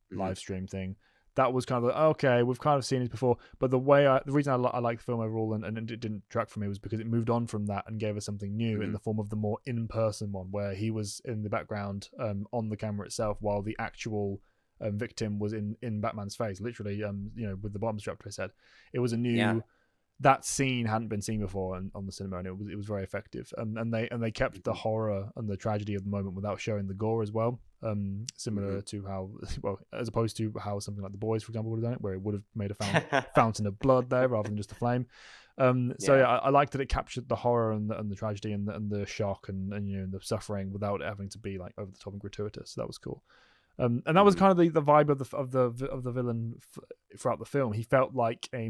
[SPEAKER 1] live stream thing. That was kind of like, okay, we've kind of seen it before, but the reason I like the film overall and it didn't track for me was because it moved on from that and gave us something new in the form of the more in-person one, where he was in the background on the camera itself while the actual victim was in Batman's face, literally, with the bottom strapped to his head. It was a new. Yeah. That scene hadn't been seen before on the cinema, and it was very effective. And they kept the horror and the tragedy of the moment without showing the gore as well. Similar to how, well, as opposed to how something like The Boys, for example, would have done it, where it would have made a fountain of blood there rather than just a flame. So yeah, I liked that it captured the horror and the tragedy and the shock and the suffering without it having to be like over the top and gratuitous. So that was cool. And that was kind of the vibe of the villain throughout the film. He felt like a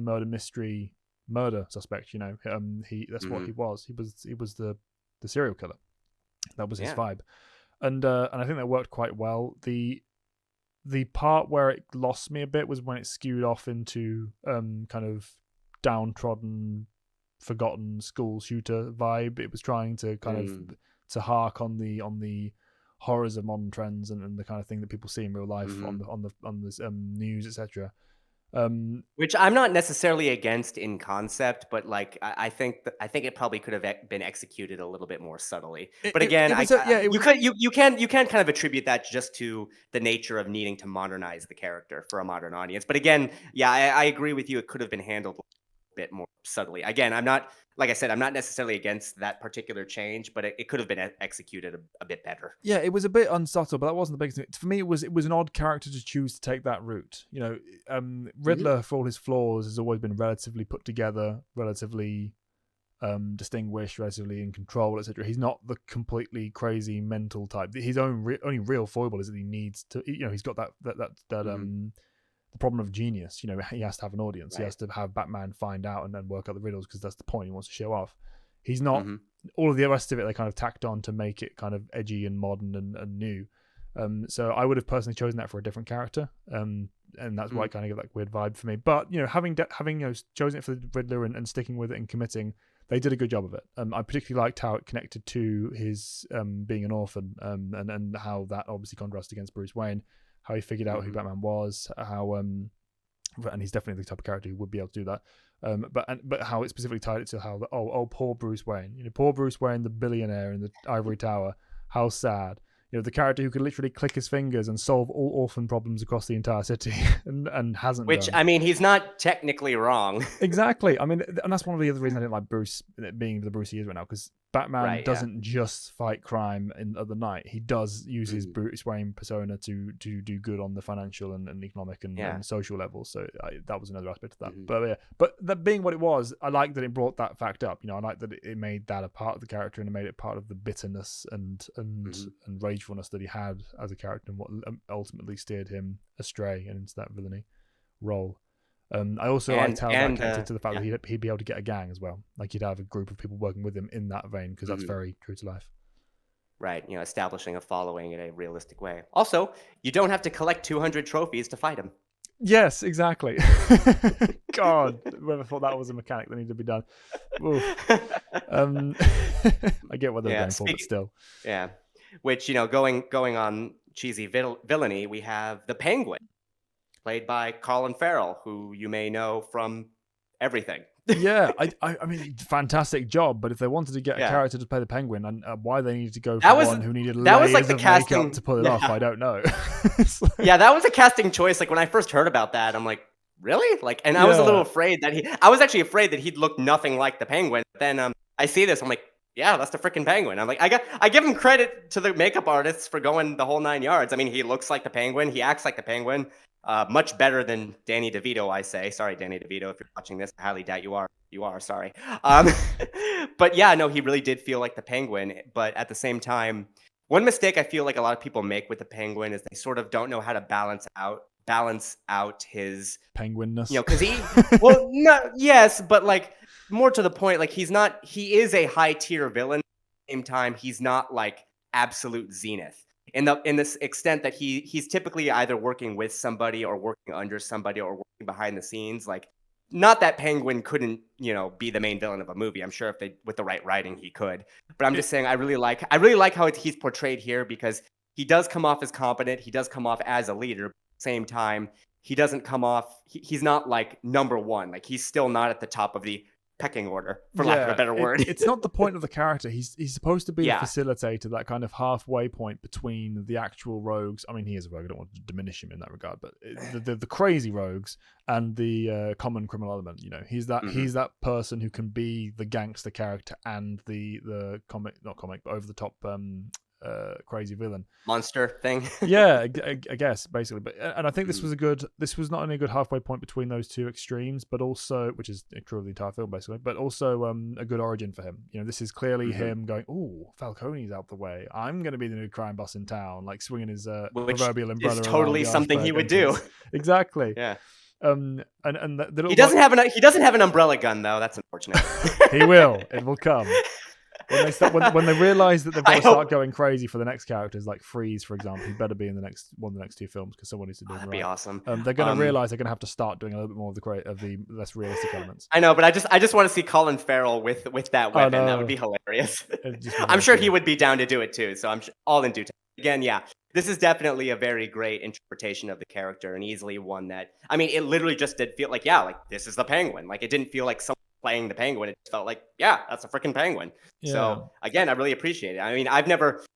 [SPEAKER 1] murder suspect, that's what he was. He was the serial killer. That was his vibe, and I think that worked quite well. The part where it lost me a bit was when it skewed off into kind of downtrodden, forgotten school shooter vibe. It was trying to kind of to hark on the horrors of modern trends and the kind of thing that people see in real life on the news, etc.
[SPEAKER 2] Which I'm not necessarily against in concept, but like I think it probably could have been executed a little bit more subtly. But again, you can kind of attribute that just to the nature of needing to modernize the character for a modern audience. But again, yeah, I agree with you. It could have been handled a bit more subtly. Again, I'm not necessarily against that particular change, but it could have been executed a bit better.
[SPEAKER 1] Yeah, it was a bit unsubtle, but that wasn't the biggest thing. For me, it was an odd character to choose to take that route. Riddler, for all his flaws, has always been relatively put together, relatively distinguished, relatively in control, etc. He's not the completely crazy mental type. His only real foible is that he needs to. He's got that the problem of genius. He has to have an audience. Right. He has to have Batman find out and then work out the riddles because that's the point. He wants to show off. He's not all of the rest of it. They kind of tacked on to make it kind of edgy and modern and new. So I would have personally chosen that for a different character. And that's why it kind of gave that weird vibe for me. But having chosen it for the Riddler and sticking with it and committing, they did a good job of it. I particularly liked how it connected to his being an orphan and how that obviously contrasted against Bruce Wayne. How he figured out who Batman was, how and he's definitely the type of character who would be able to do that. But how it specifically tied it to how poor Bruce Wayne, poor Bruce Wayne, the billionaire in the ivory tower, how sad. The character who could literally click his fingers and solve all orphan problems across the entire city and hasn't.
[SPEAKER 2] Which done. I mean, he's not technically wrong.
[SPEAKER 1] Exactly. I mean, and that's one of the other reasons I didn't like Bruce being the Bruce he is right now, because Batman doesn't just fight crime in the night. He does use his Bruce Wayne persona to do good on the financial and economic and social levels. So that was another aspect of that. But that being what it was, I like that it brought that fact up. I like that it made that a part of the character and it made it part of the bitterness and ragefulness that he had as a character and what ultimately steered him astray and into that villainy role. I also liked how that connected to the fact that he'd be able to get a gang as well. Like he'd have a group of people working with him in that vein, because that's very true to life.
[SPEAKER 2] Right, establishing a following in a realistic way. Also, you don't have to collect 200 trophies to fight him.
[SPEAKER 1] Yes, exactly. God, whoever thought that was a mechanic that needed to be done. I get what they're going for, but still.
[SPEAKER 2] Yeah. Which, going on cheesy villainy, we have the Penguin, played by Colin Farrell, who you may know from everything.
[SPEAKER 1] Yeah, I mean, fantastic job. But if they wanted to get a character to play the Penguin, and why they needed to go for one who needed layers of makeup to pull it off, I don't know.
[SPEAKER 2] Yeah, that was a casting choice. Like when I first heard about that, I'm like, really? Like, and I was a little afraid that I was actually afraid that he'd look nothing like the Penguin. But then I see this, I'm like, yeah, that's the freaking Penguin. I'm like, I give him credit to the makeup artists for going the whole 9 yards. I mean, he looks like the Penguin, he acts like the Penguin. Much better than Danny DeVito, I say. Sorry, Danny DeVito, if you're watching this. I highly doubt you are. You are, sorry. But yeah, no, he really did feel like the Penguin. But at the same time, one mistake I feel like a lot of people make with the Penguin is they sort of don't know how to balance out his
[SPEAKER 1] penguinness.
[SPEAKER 2] Because yes, but like more to the point, like he is a high tier villain. At the same time, he's not like absolute zenith. In this extent that he's typically either working with somebody or working under somebody or working behind the scenes. Like, not that Penguin couldn't, be the main villain of a movie. I'm sure if with the right writing he could. But I'm just saying I really like how he's portrayed here because he does come off as competent. He does come off as a leader. But at the same time, he doesn't come off. He's not like number one. Like he's still not at the top of the pecking order, for lack of a better word.
[SPEAKER 1] It's not the point of the character. He's supposed to be a facilitator, that kind of halfway point between the actual rogues. I mean, he is a rogue. I don't want to diminish him in that regard, but the crazy rogues and the common criminal element. He's that person who can be the gangster character and the not comic, but over the top crazy villain
[SPEAKER 2] monster thing.
[SPEAKER 1] Yeah, I guess basically. But and I think this was not only a good halfway point between those two extremes, but also, which is true of the entire film basically, but also a good origin for him. This is clearly him going, oh, Falcone's out the way, I'm going to be the new crime boss in town, like swinging his proverbial umbrella.
[SPEAKER 2] Is totally something he would do.
[SPEAKER 1] Exactly.
[SPEAKER 2] Yeah.
[SPEAKER 1] And
[SPEAKER 2] he doesn't have an umbrella gun though. That's unfortunate.
[SPEAKER 1] He will. It will come. When they realize that they've got to start going crazy for the next characters, like Freeze, for example, he better be in the next two films because someone needs to do it.
[SPEAKER 2] That'd be awesome.
[SPEAKER 1] They're going to realize they're going to have to start doing a little bit more of the less realistic elements.
[SPEAKER 2] I know, but I just want to see Colin Farrell with that weapon. That would be hilarious. I'm sure he would be down to do it too. So I'm all in due time. Again, yeah, this is definitely a very great interpretation of the character and easily one that, I mean, it literally just did feel like, this is the Penguin. Like it didn't feel like someone playing the Penguin. It felt like, that's a freaking Penguin. Yeah. So again, I really appreciate it. I mean,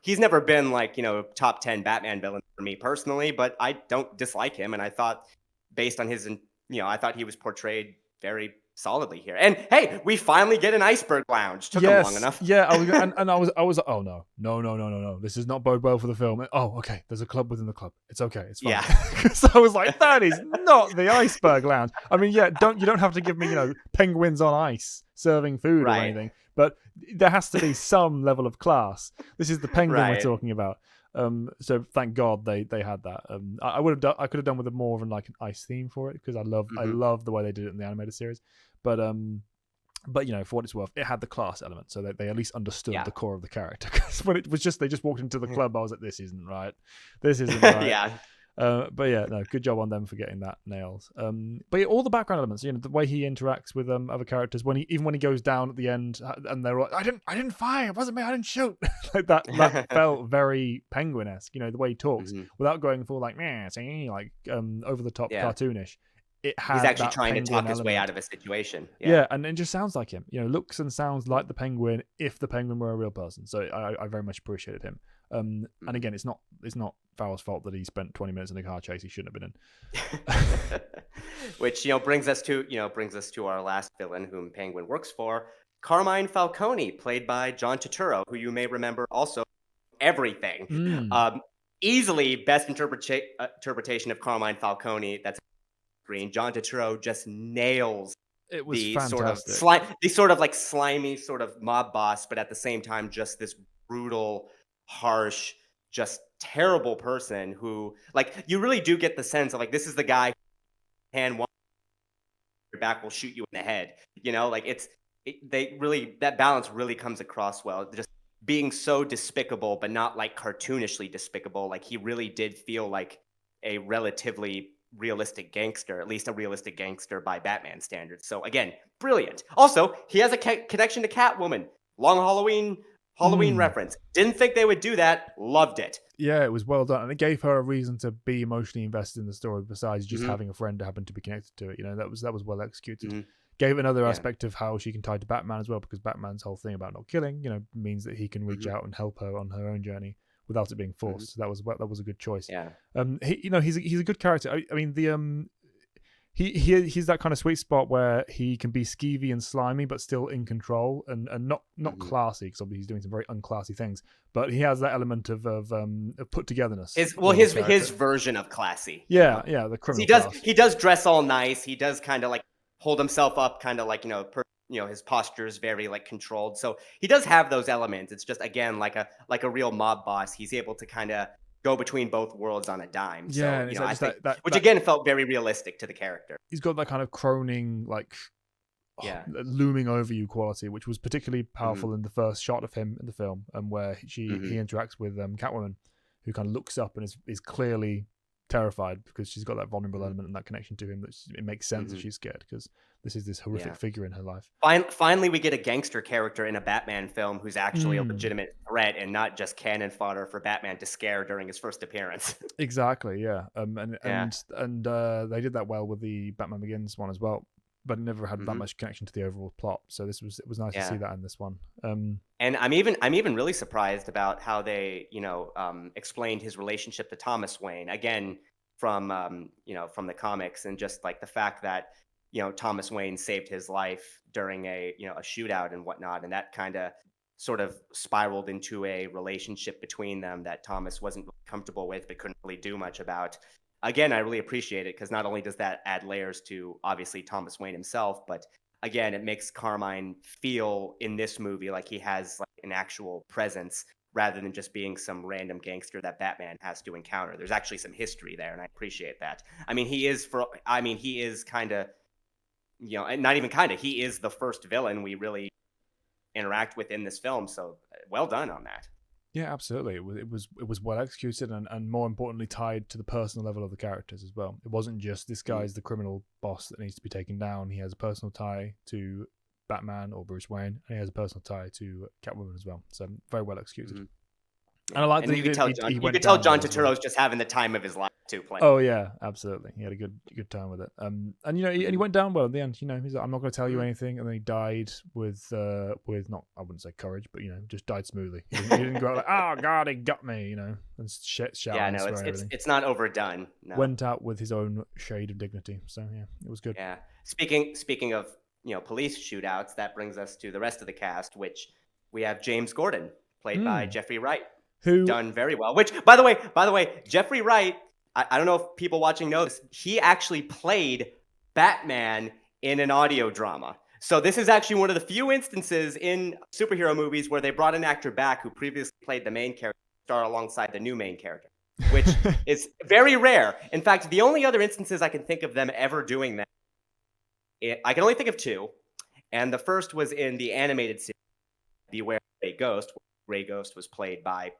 [SPEAKER 2] he's never been like, top 10 Batman villain for me personally, but I don't dislike him. And I thought based on his, I thought he was portrayed very solidly here. And hey, we finally get an iceberg lounge. Took him long enough.
[SPEAKER 1] Yeah, I was like, oh no. This is not bode well for the film. Oh, okay. There's a club within the club. It's okay. It's fine. Yeah. So I was like, that is not the iceberg lounge. I mean, you don't have to give me, penguins on ice serving food or anything, but there has to be some level of class. This is the Penguin we're talking about. So thank God they had that. I could have done with more of an ice theme for it because I love the way they did it in the animated series. But for what it's worth, it had the class element, so they at least understood the core of the character. Because when it was they just walked into the club, I was like, this isn't right. This isn't right.
[SPEAKER 2] Yeah.
[SPEAKER 1] But yeah, no, good job on them for getting that nails. But yeah, all the background elements, the way he interacts with other characters, when he goes down at the end and they're like, I didn't fire, it wasn't me, I didn't shoot. Like that felt very Penguin-esque, the way he talks without going full over the top cartoonish. He's
[SPEAKER 2] actually trying to talk his way out of a situation.
[SPEAKER 1] Yeah, and it just sounds like him. Looks and sounds like the Penguin if the Penguin were a real person. So I very much appreciated him. And again, it's not Farrell's fault that he spent 20 minutes in a car chase he shouldn't have been in.
[SPEAKER 2] Which brings us to our last villain, whom Penguin works for, Carmine Falcone, played by John Turturro, who you may remember also everything. Easily best interpretation of Carmine Falcone that's screen. John Turturro just nails
[SPEAKER 1] it was
[SPEAKER 2] the
[SPEAKER 1] fantastic.
[SPEAKER 2] sort of slimy sort of mob boss, but at the same time just this brutal, harsh, just terrible person who you really do get the sense of this is the guy hand one your back will shoot you in the head. That balance really comes across well. Just being so despicable, but not like cartoonishly despicable. Like he really did feel like a relatively realistic gangster, at least a realistic gangster by Batman standards. So again, brilliant. Also, he has a connection to Catwoman. Long Halloween reference. Didn't think they would do that. Loved it.
[SPEAKER 1] Yeah, it was well done, and it gave her a reason to be emotionally invested in the story besides just having a friend who happened to be connected to it. You know, that was well executed. Gave another aspect of how she can tie to Batman as well, because Batman's whole thing about not killing, you know, means that he can reach out and help her on her own journey without it being forced. So that was a good choice.
[SPEAKER 2] Yeah.
[SPEAKER 1] He's a good character. I mean, he's that kind of sweet spot where he can be skeevy and slimy, but still in control and not classy, because obviously he's doing some very unclassy things. But he has that element of put togetherness.
[SPEAKER 2] His version of classy.
[SPEAKER 1] Yeah, the criminal.
[SPEAKER 2] He does dress all nice. He does kind of like hold himself up, kind of like his posture is very like controlled. So he does have those elements. It's just again like a real mob boss. He's able to kind of go between both worlds on a dime.
[SPEAKER 1] Yeah,
[SPEAKER 2] so I think which again felt very realistic to the character.
[SPEAKER 1] He's got that kind of croning, like looming over you quality, which was particularly powerful in the first shot of him in the film, and where he interacts with Catwoman, who kind of looks up and is clearly terrified because she's got that vulnerable element and that connection to him. That it makes sense that she's scared because this is this horrific figure in her life.
[SPEAKER 2] Finally, we get a gangster character in a Batman film who's actually a legitimate threat and not just cannon fodder for Batman to scare during his first appearance.
[SPEAKER 1] Exactly, yeah. And they did that well with the Batman Begins one as well, but it never had that much connection to the overall plot. So it was nice to see that in this one.
[SPEAKER 2] And I'm even really surprised about how they explained his relationship to Thomas Wayne again from the comics, and just like the fact that Thomas Wayne saved his life during a shootout and whatnot, and that kind of sort of spiraled into a relationship between them that Thomas wasn't really comfortable with but couldn't really do much about. Again, I really appreciate it because not only does that add layers to obviously Thomas Wayne himself, but again, it makes Carmine feel in this movie like he has like an actual presence rather than just being some random gangster that Batman has to encounter. There's actually some history there, and I appreciate that. I mean, he is kind of, and not even kind of, he is the first villain we really interact with in this film. So well done on that.
[SPEAKER 1] Yeah, absolutely. It was well executed and more importantly tied to the personal level of the characters as well. It wasn't just this guy's the criminal boss that needs to be taken down. He has a personal tie to Batman or Bruce Wayne, and he has a personal tie to Catwoman as well. So very well executed. And I like that
[SPEAKER 2] you could tell John Turturro's just having the time of his life too. Playing.
[SPEAKER 1] Oh yeah, absolutely. He had a good time with it. And he went down well at the end. He's like, I'm not going to tell you anything, and then he died with not, I wouldn't say courage, but just died smoothly. He didn't go like, oh god, he got me, and shout.
[SPEAKER 2] Yeah, no, it's not overdone. No.
[SPEAKER 1] Went out with his own shade of dignity. So yeah, it was good.
[SPEAKER 2] Yeah. Speaking of police shootouts, that brings us to the rest of the cast, which we have James Gordon, played by Jeffrey Wright.
[SPEAKER 1] Who
[SPEAKER 2] done very well. Which, by the way, Jeffrey Wright, I don't know if people watching know this, he actually played Batman in an audio drama. So this is actually one of the few instances in superhero movies where they brought an actor back who previously played the main character to star alongside the new main character, which is very rare. In fact, the only other instances I can think of them ever doing that, I can only think of two. And the first was in the animated series, Beware Ray Ghost. Ray Ghost was played by,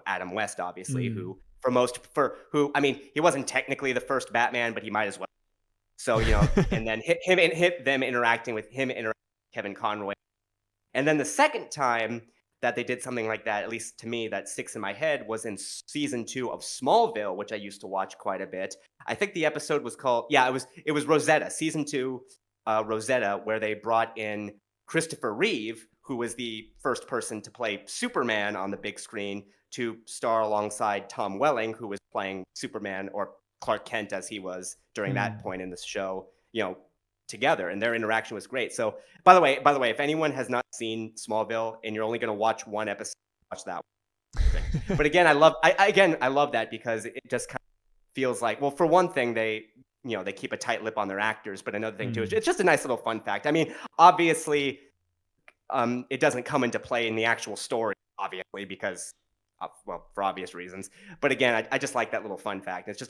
[SPEAKER 2] Adam West, obviously, who he wasn't technically the first Batman, but he might as well. So, and then them interacting with Kevin Conroy. And then the second time that they did something like that, at least to me, that sticks in my head, was in season 2 of Smallville, which I used to watch quite a bit. I think the episode was called, it was Rosetta, season 2, Rosetta, where they brought in Christopher Reeve, who was the first person to play Superman on the big screen, to star alongside Tom Welling, who was playing Superman, or Clark Kent as he was during that point in the show, together. And their interaction was great. So, by the way, if anyone has not seen Smallville and you're only going to watch one episode, watch that one. But again, I love that because it just kind of feels like, well, for one thing, they keep a tight lip on their actors, but another thing too, it's just a nice little fun fact. I mean, obviously, it doesn't come into play in the actual story, obviously, because, for obvious reasons. But again, I just like that little fun fact. It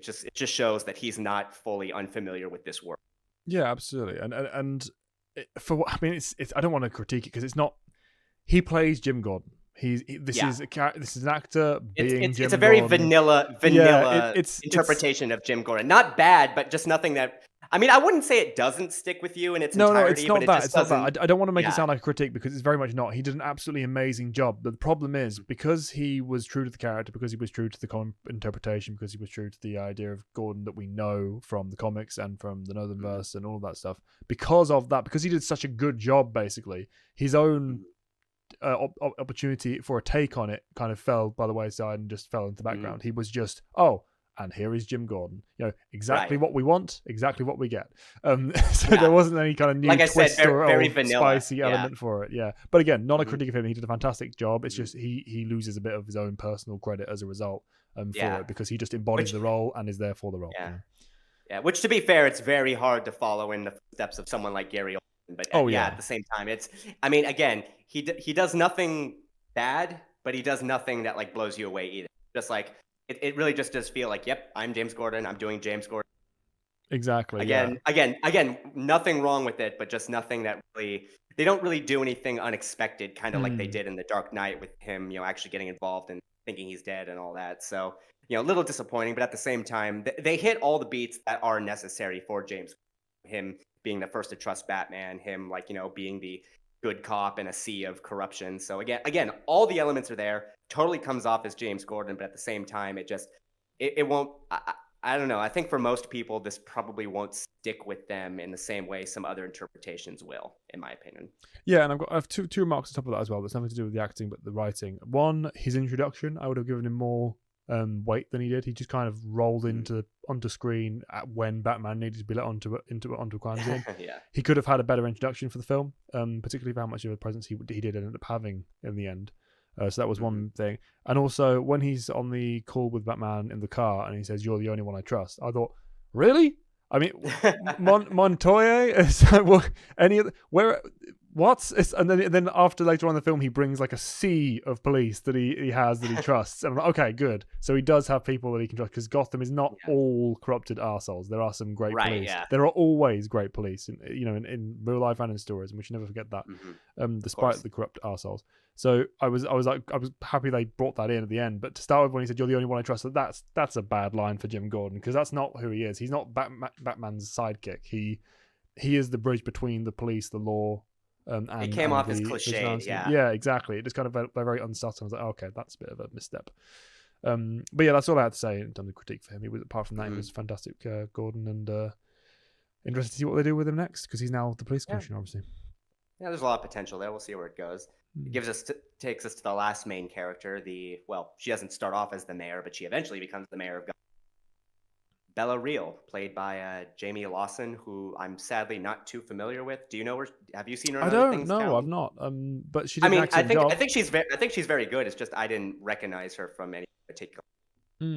[SPEAKER 2] just shows that he's not fully unfamiliar with this world.
[SPEAKER 1] Yeah, absolutely. And it's I don't want to critique it because it's not. he plays Jim Gordon. This
[SPEAKER 2] Yeah.
[SPEAKER 1] is an actor being Jim
[SPEAKER 2] It's a very
[SPEAKER 1] Gordon.
[SPEAKER 2] vanilla
[SPEAKER 1] It's
[SPEAKER 2] interpretation of Jim Gordon. Not bad, but just nothing that. I mean, I wouldn't say it doesn't stick with you in its
[SPEAKER 1] no,
[SPEAKER 2] entirety,
[SPEAKER 1] it's
[SPEAKER 2] but
[SPEAKER 1] not
[SPEAKER 2] it
[SPEAKER 1] that.
[SPEAKER 2] just
[SPEAKER 1] It's not
[SPEAKER 2] doesn't.
[SPEAKER 1] that. I don't want to make it
[SPEAKER 2] Yeah.
[SPEAKER 1] sound like a critique because it's very much not. He did an absolutely amazing job. But the problem is because he was true to the character, because he was true to the comic interpretation, because he was true to the idea of Gordon that we know from the comics and from the Northernverse and all of that stuff. Because of that, because he did such a good job, basically, his own opportunity for a take on it kind of fell by the wayside and just fell into the background. He was just, and here is Jim Gordon. Exactly what we want, exactly what we get. There wasn't any kind of new twist or
[SPEAKER 2] very vanilla.
[SPEAKER 1] spicy element for it. Yeah, but again, not a critique of him. He did a fantastic job. It's just he loses a bit of his own personal credit as a result for it because he just embodies the role and is there for the role.
[SPEAKER 2] Yeah. Which, to be fair, it's very hard to follow in the steps of someone like Gary Oldman. But at the same time, I mean, again, he does nothing bad, but he does nothing that like blows you away either. Just like it really just does feel like, yep, I'm James Gordon. I'm doing James Gordon.
[SPEAKER 1] Exactly.
[SPEAKER 2] Again, nothing wrong with it, but just nothing that they don't really do anything unexpected, kind of like they did in The Dark Knight with him, actually getting involved and thinking he's dead and all that. So, a little disappointing, but at the same time, they hit all the beats that are necessary for James. Him being the first to trust Batman, him being the good cop in a sea of corruption. So again, all the elements are there. Totally comes off as James Gordon, but at the same time, it won't. I don't know. I think for most people, this probably won't stick with them in the same way some other interpretations will, in my opinion.
[SPEAKER 1] Yeah, and I have two remarks on top of that as well. That's nothing to do with the acting, but the writing. One, his introduction, I would have given him more weight than he did. He just kind of rolled onto screen when Batman needed to be let onto a crime scene. He could have had a better introduction for the film, particularly for how much of a presence he did end up having in the end. So that was one thing. And also, when he's on the call with Batman in the car and he says, "You're the only one I trust," I thought, really? I mean, Montoya? Any other? Where? What? And then after later on in the film, he brings like a sea of police that he has that he trusts. And I'm like, okay, good. So he does have people that he can trust because Gotham is not all corrupted arseholes. There are some great police. Yeah. There are always great police, in real life and in stories, and we should never forget that, despite the corrupt arseholes. So I was happy they brought that in at the end. But to start with, when he said, "You're the only one I trust," that's a bad line for Jim Gordon because that's not who he is. He's not Batman's sidekick. He is the bridge between the police, the law.
[SPEAKER 2] It came off as cliche,
[SPEAKER 1] yeah, exactly. It just kind of very unsubtle. I was like, okay, that's a bit of a misstep. But yeah, that's all I had to say in terms of critique for him. Apart from that, he was fantastic, Gordon, and interested to see what they do with him next because he's now the police commissioner, obviously.
[SPEAKER 2] Yeah, there's a lot of potential there. We'll see where it goes. It takes us to the last main character. She doesn't start off as the mayor, but she eventually becomes the mayor of Gotham. Bella Real, played by Jamie Lawson, who I'm sadly not too familiar with. Do you know her? Have you seen her?
[SPEAKER 1] I don't know. I've not. But she did an excellent job.
[SPEAKER 2] I think she's very good. It's just I didn't recognize her from any particular.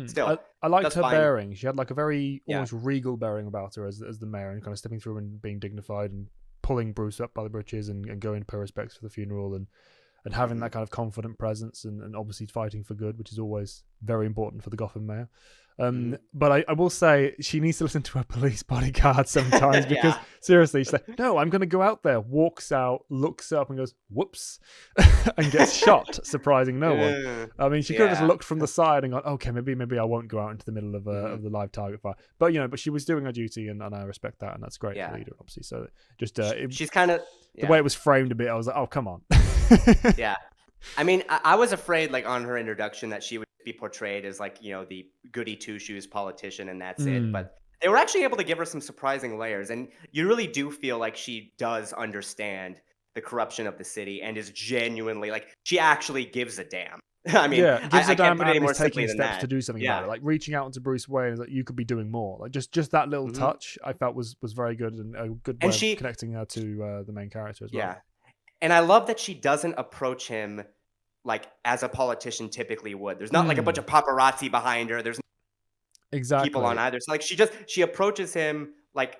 [SPEAKER 2] Still,
[SPEAKER 1] I liked her bearing. She had like a very almost regal bearing about her as the mayor, and kind of stepping through and being dignified and pulling Bruce up by the britches and going to pay respects for the funeral and having that kind of confident presence and obviously fighting for good, which is always very important for the Gotham mayor. But I will say she needs to listen to her police bodyguard sometimes because seriously, she's like, "No, I'm going to go out there," walks out, looks up and goes, "Whoops," and gets shot, surprising no one. I mean, she could have just looked from the side and gone, "Okay, maybe I won't go out into the middle of the live target fire." But but she was doing her duty and I respect that, and that's great for the leader, obviously. So just
[SPEAKER 2] she's kind of
[SPEAKER 1] the way it was framed a bit, I was like, "Oh, come on."
[SPEAKER 2] Yeah. I mean, I was afraid, like, on her introduction that she would be portrayed as, like, the goody two-shoes politician and that's it. But they were actually able to give her some surprising layers. And you really do feel like she does understand the corruption of the city and is genuinely, like, she actually gives a damn. I mean,
[SPEAKER 1] gives a damn
[SPEAKER 2] put it any more
[SPEAKER 1] taking
[SPEAKER 2] simply than
[SPEAKER 1] steps
[SPEAKER 2] that.
[SPEAKER 1] to do something about it. Like, reaching out into Bruce Wayne is like, you could be doing more. Like, just that little touch I felt was very good and a good way of connecting her to the main character as well.
[SPEAKER 2] Yeah. And I love that she doesn't approach him like as a politician typically would. There's not like a bunch of paparazzi behind her. There's people on either. So like she approaches him like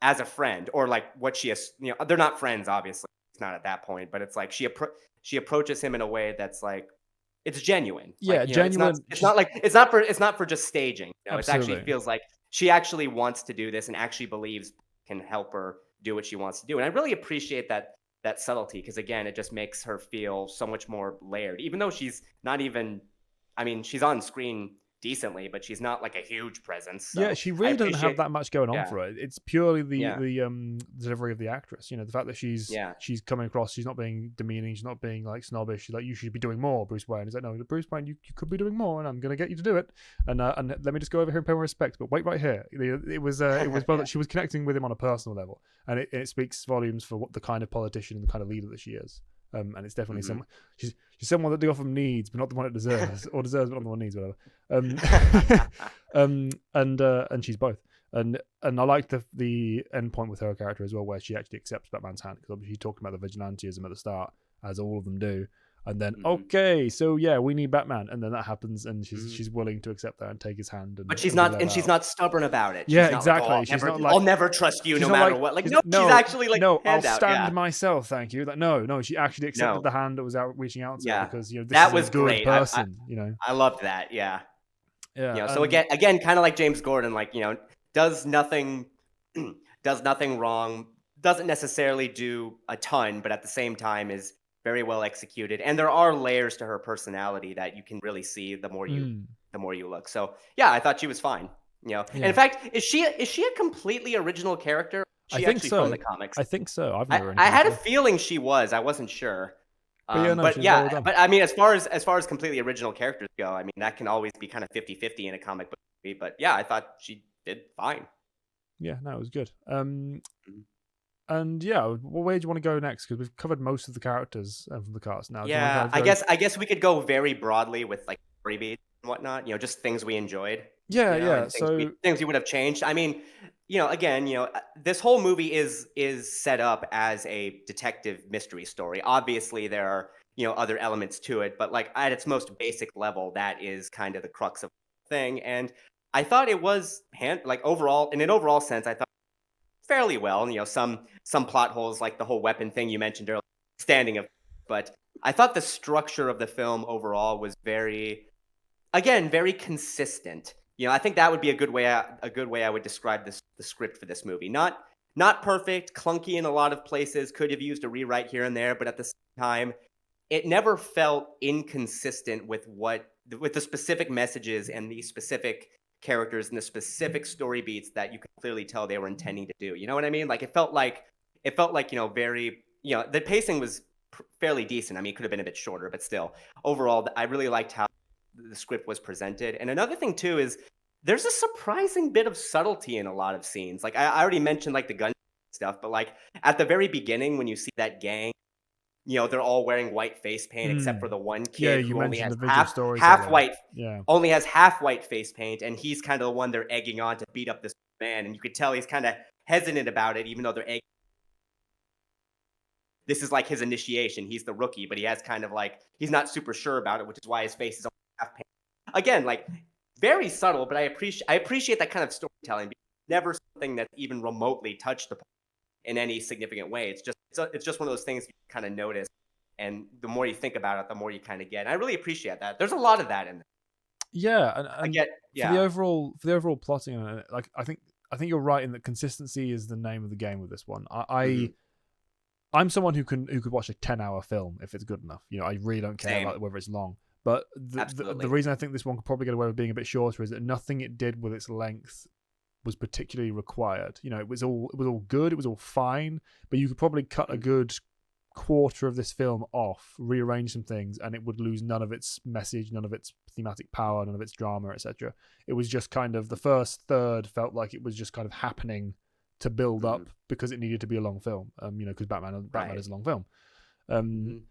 [SPEAKER 2] as a friend or like what she is. They're not friends, obviously. It's not at that point, but it's like she approaches him in a way that's like it's genuine.
[SPEAKER 1] Yeah,
[SPEAKER 2] like,
[SPEAKER 1] genuine.
[SPEAKER 2] It's not for just staging. It actually feels like she actually wants to do this and actually believes can help her do what she wants to do. And I really appreciate that. that subtlety, because again, it just makes her feel so much more layered, even though she's not even, I mean, she's on screen decently, but she's not like a huge presence.
[SPEAKER 1] Yeah,
[SPEAKER 2] So
[SPEAKER 1] she
[SPEAKER 2] I
[SPEAKER 1] really doesn't have
[SPEAKER 2] appreciate,
[SPEAKER 1] that much going on
[SPEAKER 2] yeah,
[SPEAKER 1] for her. It's purely the
[SPEAKER 2] yeah,
[SPEAKER 1] the delivery of the actress. You know, the fact that
[SPEAKER 2] yeah,
[SPEAKER 1] she's coming across, she's not being demeaning, she's not being like snobbish. She's like, you should be doing more, Bruce Wayne. He's like, no, Bruce Wayne, you could be doing more, and I'm gonna get you to do it. And let me just go over here and pay my respects, but wait right here. It was well
[SPEAKER 2] yeah,
[SPEAKER 1] that she was connecting with him on a personal level, and it speaks volumes for what the kind of politician and the kind of leader that she is. And it's definitely
[SPEAKER 2] hmm
[SPEAKER 1] someone. She's someone that the often needs, but not the one it deserves, or deserves, but not the one it needs, whatever. And she's both. And I like the end point with her character as well, where she actually accepts Batman's hand, because obviously she's talking about the vigilantism at the start, as all of them do. And then,
[SPEAKER 2] hmm
[SPEAKER 1] okay, so yeah, we need Batman, and then that happens, and
[SPEAKER 2] hmm
[SPEAKER 1] she's willing to accept that and take his hand
[SPEAKER 2] But
[SPEAKER 1] and be let
[SPEAKER 2] she's
[SPEAKER 1] out.
[SPEAKER 2] not stubborn about it.
[SPEAKER 1] Yeah,
[SPEAKER 2] She's not like, oh,
[SPEAKER 1] exactly. She's not like
[SPEAKER 2] I'll never trust you
[SPEAKER 1] she's
[SPEAKER 2] no
[SPEAKER 1] not
[SPEAKER 2] matter
[SPEAKER 1] like
[SPEAKER 2] what. Like,
[SPEAKER 1] she's
[SPEAKER 2] no, she's
[SPEAKER 1] no,
[SPEAKER 2] actually like
[SPEAKER 1] no, I'll
[SPEAKER 2] handout.
[SPEAKER 1] stand
[SPEAKER 2] Yeah,
[SPEAKER 1] myself, thank you. Like, no, she actually accepted
[SPEAKER 2] no,
[SPEAKER 1] the hand that was out reaching out to her,
[SPEAKER 2] yeah,
[SPEAKER 1] because this
[SPEAKER 2] that
[SPEAKER 1] is a
[SPEAKER 2] was
[SPEAKER 1] good
[SPEAKER 2] great.
[SPEAKER 1] person, you know.
[SPEAKER 2] I loved that. Yeah.
[SPEAKER 1] Yeah,
[SPEAKER 2] So again, kind of like James Gordon, like, does nothing, does nothing wrong, doesn't necessarily do a ton, but at the same time is very well executed. And there are layers to her personality that you can really see
[SPEAKER 1] mm,
[SPEAKER 2] the more you look. So yeah, I thought she was fine. And in
[SPEAKER 1] yeah.
[SPEAKER 2] fact, is she a completely original character? Is
[SPEAKER 1] I
[SPEAKER 2] she
[SPEAKER 1] think
[SPEAKER 2] actually from the
[SPEAKER 1] so.
[SPEAKER 2] comics?
[SPEAKER 1] I think so. I've never read any
[SPEAKER 2] I had
[SPEAKER 1] comics
[SPEAKER 2] a
[SPEAKER 1] of her.
[SPEAKER 2] feeling she was. I wasn't sure.
[SPEAKER 1] But yeah, no,
[SPEAKER 2] But
[SPEAKER 1] she's well
[SPEAKER 2] yeah,
[SPEAKER 1] done.
[SPEAKER 2] but I mean, as far as completely original characters go, I mean, that can always be kind of 50-50 in a comic book movie. But yeah, I thought she did fine.
[SPEAKER 1] Yeah, no, it was good.
[SPEAKER 2] Mhm.
[SPEAKER 1] And yeah, where do you want to go next? Because we've covered most of the characters from the cast now. Do you want to kind
[SPEAKER 2] Yeah,
[SPEAKER 1] of go?
[SPEAKER 2] I guess we could go very broadly with like story beats and whatnot. Just things we enjoyed.
[SPEAKER 1] Yeah, yeah.
[SPEAKER 2] And
[SPEAKER 1] So,
[SPEAKER 2] things we would have changed. I mean, again, this whole movie is set up as a detective mystery story. Obviously, there are other elements to it, but like at its most basic level, that is kind of the crux of the thing. And I thought it was like overall, in an overall sense, I thought fairly well. Some plot holes like the whole weapon thing you mentioned earlier, standing of, but I thought the structure of the film overall was very consistent. I think that would be a good way I would describe the script for this movie. Not perfect, clunky in a lot of places, could have used a rewrite here and there, but at the same time, it never felt inconsistent with the specific messages and the specific characters and the specific story beats that you could clearly tell they were intending to do. You know what I mean? Like it felt like very the pacing was fairly decent. I mean, it could have been a bit shorter, but still, overall, I really liked how the script was presented. And another thing too is there's a surprising bit of subtlety in a lot of scenes. Like I already mentioned, like the gun stuff, but like at the very beginning when you see that gang, they're all wearing white face paint except for the one
[SPEAKER 1] yeah,
[SPEAKER 2] kid
[SPEAKER 1] you
[SPEAKER 2] who only
[SPEAKER 1] mentioned
[SPEAKER 2] has
[SPEAKER 1] the visual storytelling. Yeah.
[SPEAKER 2] half white face paint, and he's kind of the one they're egging on to beat up this man. And you could tell he's kind of hesitant about it, even though they're egging. This is like his initiation. He's the rookie, but he has kind of like he's not super sure about it, which is why his face is only half paint. Again, like very subtle, but I appreciate that kind of storytelling. Because never something that's even remotely touched upon in any significant way. It's just one of those things you kind of notice, and the more you think about it, the more you kind of get. And I really appreciate that. There's a lot of that in there.
[SPEAKER 1] Yeah,
[SPEAKER 2] I
[SPEAKER 1] and
[SPEAKER 2] get, yeah.
[SPEAKER 1] for the overall plotting, like I think you're right in that consistency is the name of the game with this one.
[SPEAKER 2] Mhm.
[SPEAKER 1] I'm someone who could watch a 10-hour film if it's good enough. I really don't care
[SPEAKER 2] Same.
[SPEAKER 1] about whether it's long. But the
[SPEAKER 2] Absolutely.
[SPEAKER 1] reason I think this one could probably get away with being a bit shorter is that nothing it did with its length was particularly required. It was all good, it was all fine, but you could probably cut a good quarter of this film off, rearrange some things, and it would lose none of its message, none of its thematic power, none of its drama, etc. It was just kind of the first third felt like it was just kind of happening to build up because it needed to be a long film. Because Batman
[SPEAKER 2] Right.
[SPEAKER 1] is a long film. Um,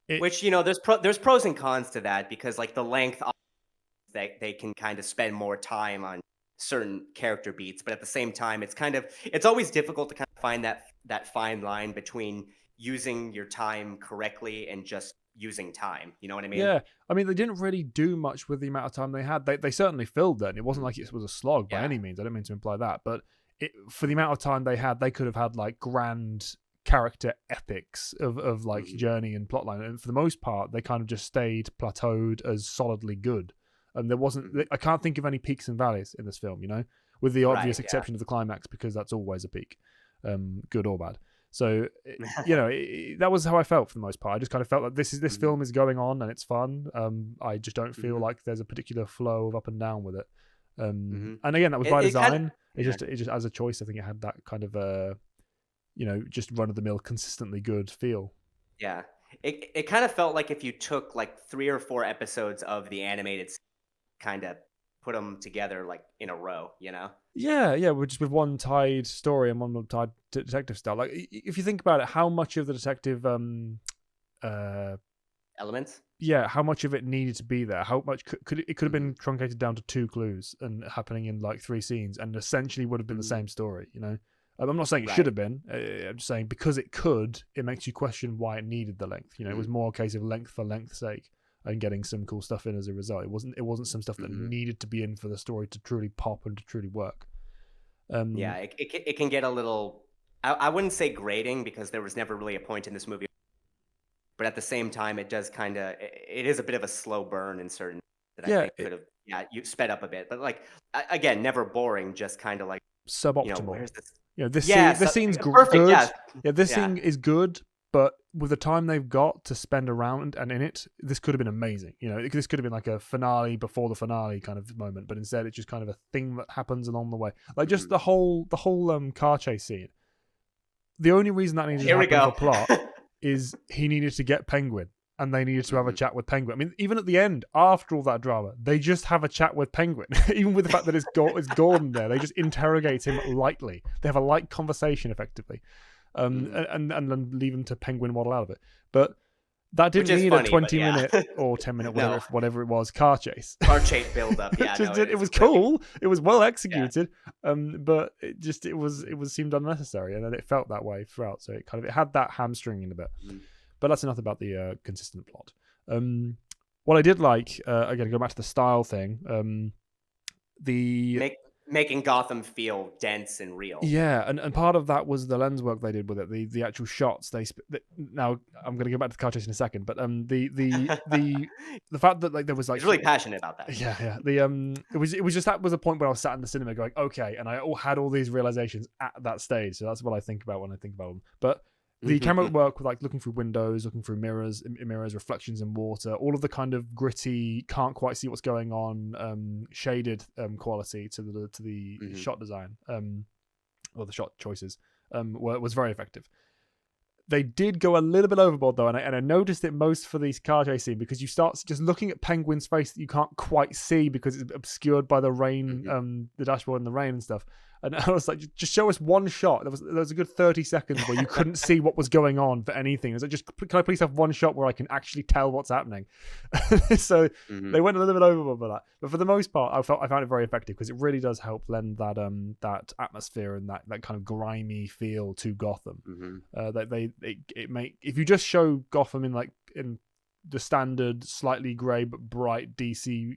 [SPEAKER 2] Which there's pros and cons to that, because like the length, they can kind of spend more time on certain character beats, but at the same time, it's always difficult to kind of find that fine line between using your time correctly and just using time. You know what I mean?
[SPEAKER 1] Yeah, I mean, they didn't really do much with the amount of time they had. They certainly filled it, and it wasn't like it was a slog by
[SPEAKER 2] Yeah.
[SPEAKER 1] any means. I don't mean to imply that, but for the amount of time they had, they could have had like grand character epics of like journey and plotline, and for the most part, they kind of just stayed plateaued as solidly good. And there wasn't, I can't think of any peaks and valleys in this film, with the obvious exception of the climax, because that's always a peak, good or bad. So that was how I felt for the most part. I just kind of felt like this film is going on and it's fun. I just don't feel like there's a particular flow of up and down with it. And again, that was by design. It just as a choice, I think it had that kind of just run of the mill, consistently good feel.
[SPEAKER 2] Yeah, it kind of felt like if you took like 3 or 4 episodes of the animated, kind of put them together like in a row,
[SPEAKER 1] Yeah, just with one tied story and one tied detective style. Like if you think about it, how much of the detective
[SPEAKER 2] elements?
[SPEAKER 1] Yeah, how much of it needed to be there? How much could have been truncated down to 2 clues and happening in like 3 scenes, and essentially would have been the same story. I'm not saying it should have been. I'm just saying because it could, it makes you question why it needed the length. It was more a case of length for length's sake and getting some cool stuff in as a result. It wasn't some stuff that needed to be in for the story to truly pop and to truly work.
[SPEAKER 2] It can get a little. I wouldn't say grating because there was never really a point in this movie, but at the same time, it does kind of. It is a bit of a slow burn in certain that I think could have you sped up a bit, but like again, never boring, just kind of like
[SPEAKER 1] suboptimal.
[SPEAKER 2] Where's this?
[SPEAKER 1] This scene's
[SPEAKER 2] perfect,
[SPEAKER 1] good.
[SPEAKER 2] Yeah,
[SPEAKER 1] this scene is good, but with the time they've got to spend around and in it, this could have been amazing. This could have been like a finale before the finale kind of moment, but instead it's just kind of a thing that happens along the way. Like just the whole car chase scene. The only reason that needed to happen for plot is he needed to get Penguin. And they needed to have a chat with Penguin. I mean, even at the end, after all that drama, they just have a chat with Penguin. Even with the fact that it's Gordon there, they just interrogate him lightly. They have a light conversation, effectively, and then leave him to Penguin waddle out of it. But that didn't need a 20-minute or 10-minute, whatever it was, car chase.
[SPEAKER 2] Car chase build up. Yeah,
[SPEAKER 1] it was cool. It was well executed, but it seemed unnecessary, and then it felt that way throughout. So it had that hamstringing a bit. But that's enough about the consistent plot. What I did like, again, go back to the style thing,
[SPEAKER 2] making Gotham feel dense and real.
[SPEAKER 1] Yeah, and part of that was the lens work they did with it, the actual shots. Now I'm going to go back to the car chase in a second, but the fact that like there was like
[SPEAKER 2] he's really passionate about that.
[SPEAKER 1] Yeah. It was just that was a point where I was sat in the cinema going, okay, and I had all these realizations at that stage. So that's what I think about when I think about them. But the camera work with like looking through windows, looking through mirrors, reflections in water, all of the kind of gritty, can't quite see what's going on, shaded quality to the shot design, or the shot choices, was very effective. They did go a little bit overboard though, and I noticed it most for these car chase scene because you start just looking at Penguin's face that you can't quite see because it's obscured by the rain, the dashboard and the rain and stuff. And I was like, just show us one shot. There was a good 30 seconds where you couldn't see what was going on for anything. It was like, can I please have one shot where I can actually tell what's happening? So they went a little bit overboard with that. But for the most part, I found it very effective because it really does help lend that atmosphere and that kind of grimy feel to Gotham. If you just show Gotham in the standard slightly grey but bright DC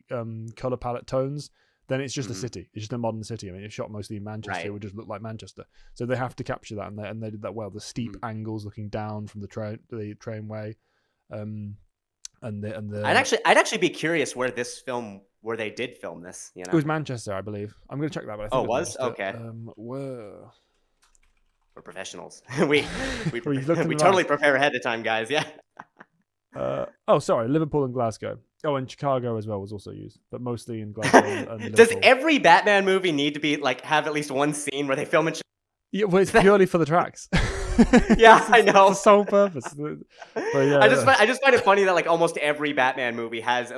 [SPEAKER 1] color palette tones, then it's just a city. It's just a modern city. I mean, it's shot mostly in Manchester. It would just look like Manchester. So they have to capture that, and they did that well. The steep angles looking down from the trainway,
[SPEAKER 2] I'd actually be curious where they did film this.
[SPEAKER 1] It was Manchester, I believe. I'm going to check that. But I think
[SPEAKER 2] it was okay.
[SPEAKER 1] We're
[SPEAKER 2] professionals. we totally prepare ahead of time, guys. Yeah.
[SPEAKER 1] Sorry, Liverpool and Glasgow. Oh, and Chicago as well was also used, but mostly in Glasgow and Liverpool.
[SPEAKER 2] Does every Batman movie need to be have at least one scene where they film in Chicago?
[SPEAKER 1] Yeah, well, it's purely for the tracks.
[SPEAKER 2] Yeah, I know.
[SPEAKER 1] It's the sole purpose. But yeah,
[SPEAKER 2] I just find it funny that almost every Batman movie has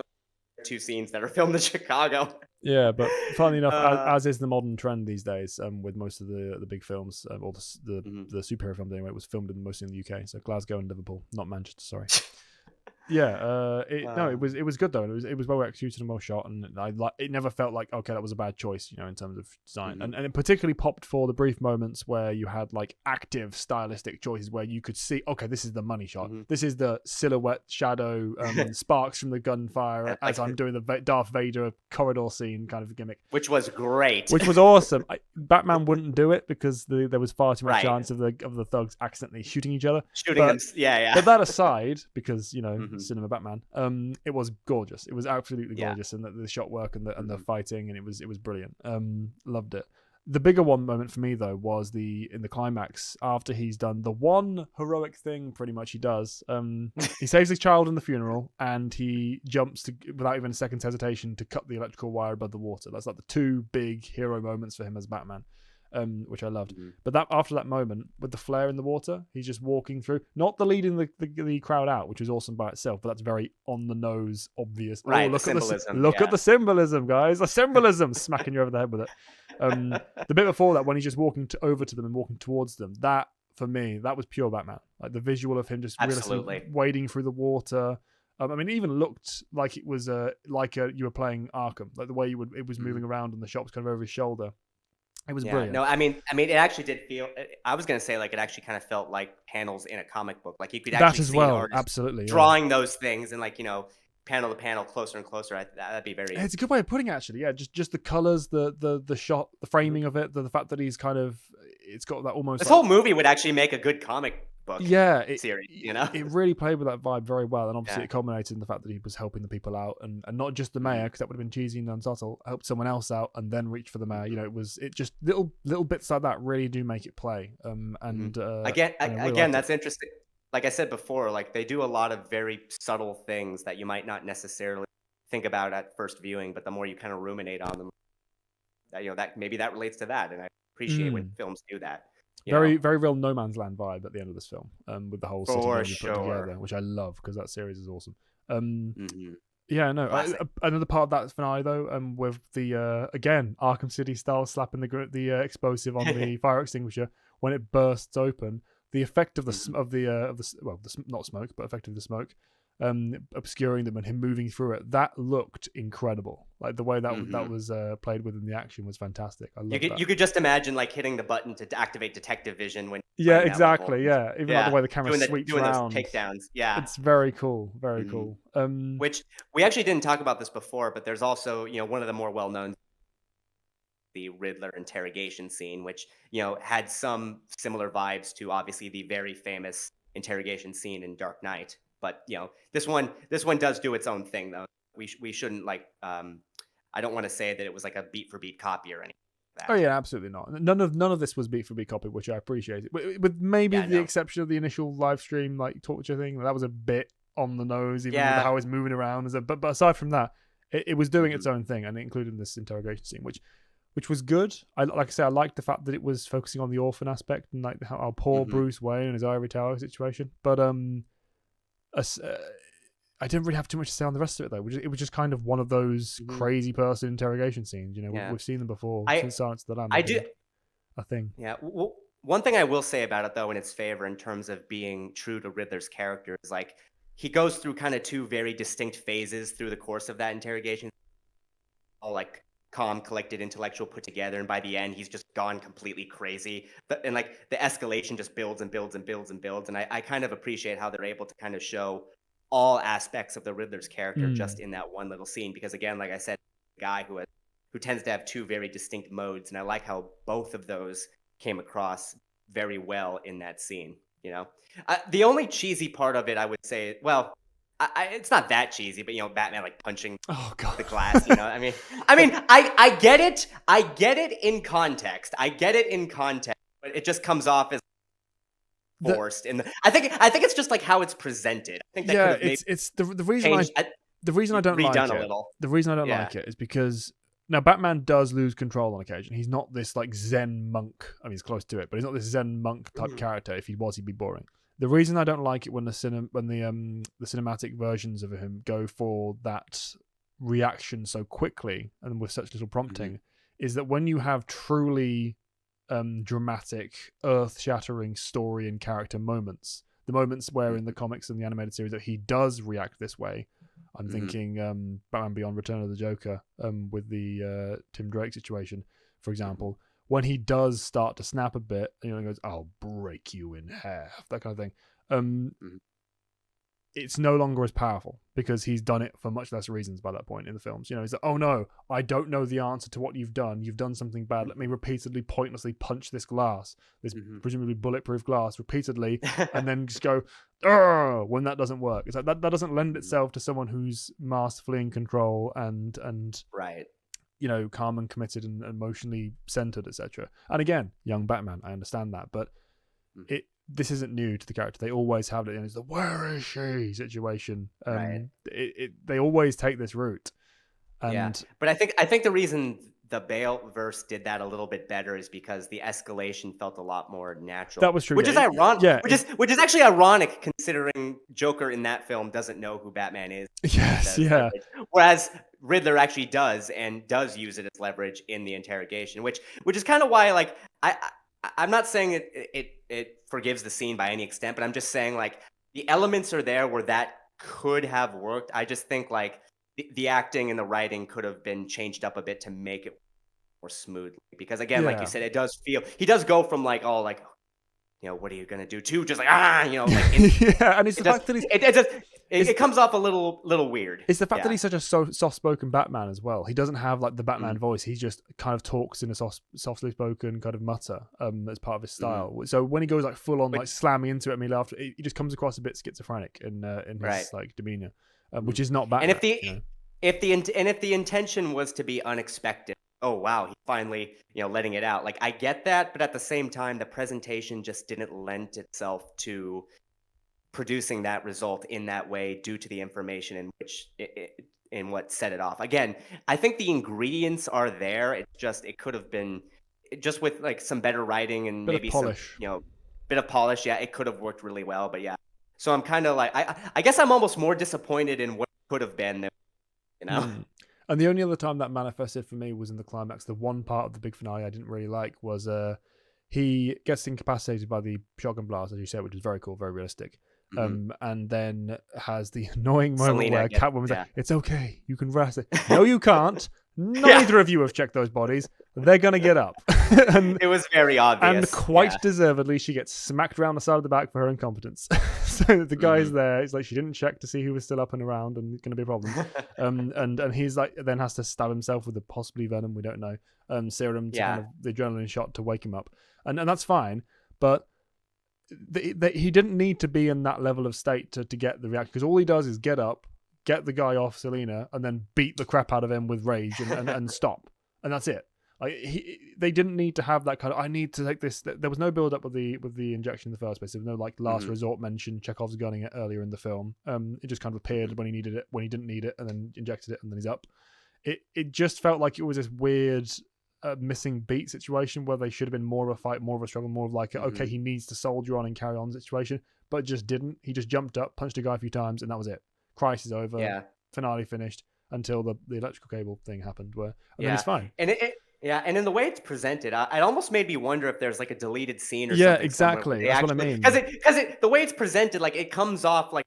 [SPEAKER 2] 2 scenes that are filmed in Chicago.
[SPEAKER 1] Yeah, but funnily enough, as is the modern trend these days, with most of the big films, or the superhero films anyway, it was filmed mostly in the UK. So Glasgow and Liverpool, not Manchester. Sorry. Yeah, it was good though. It was well executed and well shot, and it never felt like okay, that was a bad choice, in terms of design. And it particularly popped for the brief moments where you had active stylistic choices where you could see, okay, this is the money shot, this is the silhouette shadow, sparks from the gunfire as I'm doing the Darth Vader corridor scene kind of gimmick,
[SPEAKER 2] which was great,
[SPEAKER 1] which was awesome. Batman wouldn't do it because there was far too much chance of the thugs accidentally shooting each other. But that aside, because cinema Batman, it was gorgeous. It was absolutely gorgeous, and the shot work and the fighting, and it was brilliant. Loved it. The bigger one moment for me though was in the climax after he's done the one heroic thing pretty much he does. He saves his child in the funeral and he jumps to without even a second's hesitation to cut the electrical wire above the water. That's like the two big hero moments for him as Batman. Which I loved.
[SPEAKER 2] Mm-hmm.
[SPEAKER 1] But that after that moment with the flare in the water, he's just walking through, not the leading the crowd out, which was awesome by itself, but that's very on the nose, obvious.
[SPEAKER 2] Right,
[SPEAKER 1] Oh, look
[SPEAKER 2] symbolism.
[SPEAKER 1] Look at the symbolism, guys. The symbolism, smacking you over the head with it. The bit before that, when he's just walking over to them and walking towards them, that for me, that was pure Batman. Like the visual of him just
[SPEAKER 2] Absolutely
[SPEAKER 1] really wading through the water. I mean, it even looked like it was you were playing Arkham, like the way it was moving around and the shots kind of over his shoulder. It was brilliant.
[SPEAKER 2] No, I mean, it actually did feel. I was gonna say like it actually kind of felt like panels in a comic book. Like you could actually
[SPEAKER 1] that as
[SPEAKER 2] see
[SPEAKER 1] well,
[SPEAKER 2] artists
[SPEAKER 1] absolutely
[SPEAKER 2] drawing those things and like panel to panel, closer and closer. That'd be very.
[SPEAKER 1] It's a good way of putting it, actually. Yeah, just the colors, the shot, the framing of it, the fact that he's kind of, it's got that almost.
[SPEAKER 2] This whole movie would actually make a good comic book. Series.
[SPEAKER 1] It really played with that vibe very well, and obviously it culminated in the fact that he was helping the people out, and not just the mayor, because that would have been cheesy and unsubtle. Helped someone else out and then reached for the mayor. It just little bits like that really do make it play.
[SPEAKER 2] Again, that's interesting. Like I said before, like they do a lot of very subtle things that you might not necessarily think about at first viewing, but the more you kind of ruminate on them, that maybe that relates to that, and I appreciate when films do that.
[SPEAKER 1] Very real No Man's Land vibe at the end of this film, with the whole city
[SPEAKER 2] For
[SPEAKER 1] put
[SPEAKER 2] sure.
[SPEAKER 1] together, which I love because that series is awesome.
[SPEAKER 2] Mm-hmm.
[SPEAKER 1] Yeah, no.
[SPEAKER 2] Classic.
[SPEAKER 1] Another part of that finale though, with the again Arkham City style slapping the explosive on the fire extinguisher when it bursts open. The effect of not smoke, but effect of the smoke, obscuring them and him moving through it. That looked incredible. Like the way that was played within the action was fantastic. I love that.
[SPEAKER 2] You could just imagine like hitting the button to activate detective vision when.
[SPEAKER 1] Yeah, exactly. Yeah, even like the way the camera sweeps around.
[SPEAKER 2] Those takedowns. Yeah,
[SPEAKER 1] it's very cool. Very cool.
[SPEAKER 2] Which we actually didn't talk about this before, but there's also one of the more well-known, the Riddler interrogation scene, which had some similar vibes to obviously the very famous interrogation scene in Dark Knight. But this one does do its own thing though. We shouldn't like I don't want to say that it was like a beat for beat copy or anything like that.
[SPEAKER 1] Oh yeah, absolutely not. None of this was beat for beat copy, which I appreciate. With maybe the exception of the initial live stream like torture thing, that was a bit on the nose, even with how it's moving around. But aside from that, it was doing its own thing, and it included this interrogation scene, which was good. I liked the fact that it was focusing on the orphan aspect and like how poor Bruce Wayne and his ivory tower situation. But I didn't really have too much to say on the rest of it though. It was just kind of one of those crazy person interrogation scenes. We've seen them before. Since Silence of the Lambs. A thing.
[SPEAKER 2] Yeah. Well, one thing I will say about it though, in its favor, in terms of being true to Riddler's character, is like he goes through kind of two very distinct phases through the course of that interrogation. All like calm, collected, intellectual, put together, and by the end he's just gone completely crazy. And like the escalation just builds and builds and builds and builds, and I kind of appreciate how they're able to kind of show all aspects of the Riddler's character just in that one little scene, because again, like I said, a guy who tends to have two very distinct modes, and I like how both of those came across very well in that scene. The only cheesy part of it, I would say, well, it's not that cheesy, but Batman like punching the glass. I mean, I get it. I get it in context. But it just comes off as forced. I think it's just like how it's presented. I think that
[SPEAKER 1] it's the reason I don't like it. The reason I don't like it is because now Batman does lose control on occasion. He's not this like Zen monk. I mean, he's close to it, but he's not this Zen monk type character. If he was, he'd be boring. The reason I don't like it when the cinematic versions of him go for that reaction so quickly and with such little prompting is that when you have truly dramatic, earth-shattering story and character moments, the moments where in the comics and the animated series that he does react this way, I'm thinking Batman Beyond: Return of the Joker with the Tim Drake situation, for example. When he does start to snap a bit, he goes, "I'll break you in half," that kind of thing. It's no longer as powerful because he's done it for much less reasons by that point in the films. He's like, "Oh no, I don't know the answer to what you've done. You've done something bad. Let me repeatedly, pointlessly punch this glass, this presumably bulletproof glass, repeatedly, and then just go, Argh! When that doesn't work." It's like that doesn't lend itself to someone who's masterfully in control and
[SPEAKER 2] right.
[SPEAKER 1] you know, calm and committed and emotionally centered, etc. And again, young Batman, I understand that, but this isn't new to the character. They always have it, and it's the "where is she" situation.
[SPEAKER 2] Right.
[SPEAKER 1] They always take this route.
[SPEAKER 2] Yeah,
[SPEAKER 1] And
[SPEAKER 2] but I think the reason the Bale verse did that a little bit better is because the escalation felt a lot more natural.
[SPEAKER 1] that was true.
[SPEAKER 2] Which is ironic.
[SPEAKER 1] Yeah,
[SPEAKER 2] Which is actually ironic considering Joker in that film doesn't know who Batman is.
[SPEAKER 1] yes, yeah.
[SPEAKER 2] Whereas Riddler actually does and does use it as leverage in the interrogation, which is kind of why like I'm not saying it forgives the scene by any extent, but I'm just saying like the elements are there where that could have worked. I just think like the acting and the writing could have been changed up a bit to make it more smoothly. Because again, like you said, it does feel he does go from like all like, you know, what are you gonna do to just like you know, like
[SPEAKER 1] yeah, and it's the fact that
[SPEAKER 2] it comes off a little weird.
[SPEAKER 1] It's the fact that he's such a soft-spoken Batman as well. He doesn't have like the Batman voice. He just kind of talks in a softly spoken kind of mutter as part of his style. So when he goes like full on like slamming into it immediately after, he just comes across a bit schizophrenic in his like demeanor, which is not Batman.
[SPEAKER 2] And if the intention was to be unexpected, oh wow, he's finally, you know, letting it out. Like I get that, but at the same time, the presentation just didn't lend itself to producing that result in that way due to the information in which in what set it off. Again, I think the ingredients are there. It could have been just with like some better writing and maybe some, you know, bit of polish. Yeah, it could have worked really well, but yeah. So I'm kind of like I guess I'm almost more disappointed in what could have been than, you know.
[SPEAKER 1] And the only other time that manifested for me was in the climax. The one part of the big finale I didn't really like was he gets incapacitated by the shotgun blast, as you said, which is very cool, very realistic. And then has the annoying moment where Catwoman's like, "It's okay, you can rest it." No, you can't. Neither of you have checked those bodies. They're gonna get up. And
[SPEAKER 2] it was very obvious.
[SPEAKER 1] And quite deservedly, she gets smacked around the side of the back for her incompetence. So the guy's there. He's like, she didn't check to see who was still up and around, and it's gonna be a problem. And he's like, then has to stab himself with a possibly venom, we don't know, serum to kind of the adrenaline shot to wake him up, and that's fine, but. He didn't need to be in that level of state to get the reaction, because all he does is get up, get the guy off Selina, and then beat the crap out of him with rage and stop, and that's it. Like they didn't need to have that kind of, I need to take this. There was no build up with the injection in the first place. There was no like last resort mention. Chekhov's gunning it earlier in the film. It just kind of appeared when he needed it, when he didn't need it, and then injected it, and then he's up. It just felt like it was this weird missing beat situation where they should have been more of a fight, more of a struggle, more of like okay, he needs to soldier on and carry on situation, but just didn't. He just jumped up, punched a guy a few times, and that was it. Crisis over. Finale finished until the electrical cable thing happened, where then he's fine.
[SPEAKER 2] And and in the way it's presented, it almost made me wonder if there's like a deleted scene or something.
[SPEAKER 1] Yeah, exactly. That's what I mean.
[SPEAKER 2] Because the way it's presented, like it comes off like.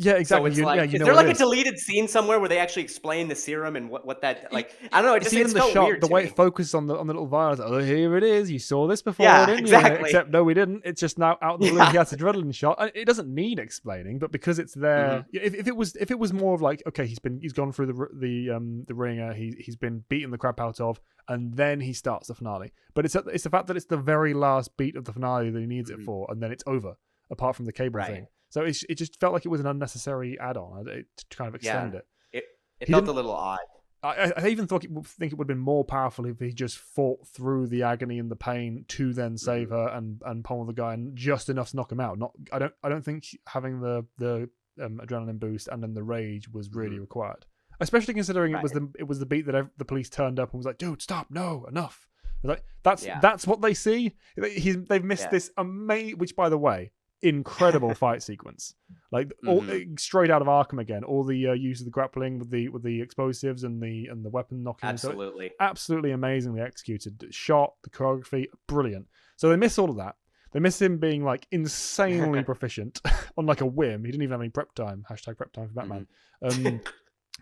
[SPEAKER 1] Yeah, exactly.
[SPEAKER 2] So it's is there like a deleted scene somewhere where they actually explain the serum and what that like? I don't know. It just
[SPEAKER 1] even
[SPEAKER 2] felt weird.
[SPEAKER 1] The way it focuses on the little vial. Oh, here it is. You saw this before, didn't
[SPEAKER 2] exactly.
[SPEAKER 1] you? Except no, we didn't. It's just now out the blue. He has adrenaline shot. It doesn't need explaining, but because it's there. If it was more of like, okay, he's gone through the ringer. He's been beaten the crap out of, and then he starts the finale. But it's the fact that it's the very last beat of the finale that he needs it for, and then it's over. Apart from the cable thing. So it just felt like it was an unnecessary add-on to kind of extend it.
[SPEAKER 2] It felt a little odd.
[SPEAKER 1] I even think it would have been more powerful if he just fought through the agony and the pain to then save her and pummel the guy, and just enough to knock him out. I don't think having the adrenaline boost and then the rage was really required, especially considering it was the beat that the police turned up and was like, "Dude, stop! No, enough." Like that's what they see. They've missed this amazing, which by the way. Incredible fight sequence, like all straight out of Arkham again. All the use of the grappling with the explosives and the weapon knocking.
[SPEAKER 2] Absolutely,
[SPEAKER 1] so absolutely amazingly executed. Shot, the choreography, brilliant. So they miss all of that. They miss him being like insanely proficient on like a whim. He didn't even have any prep time. # prep time for Batman.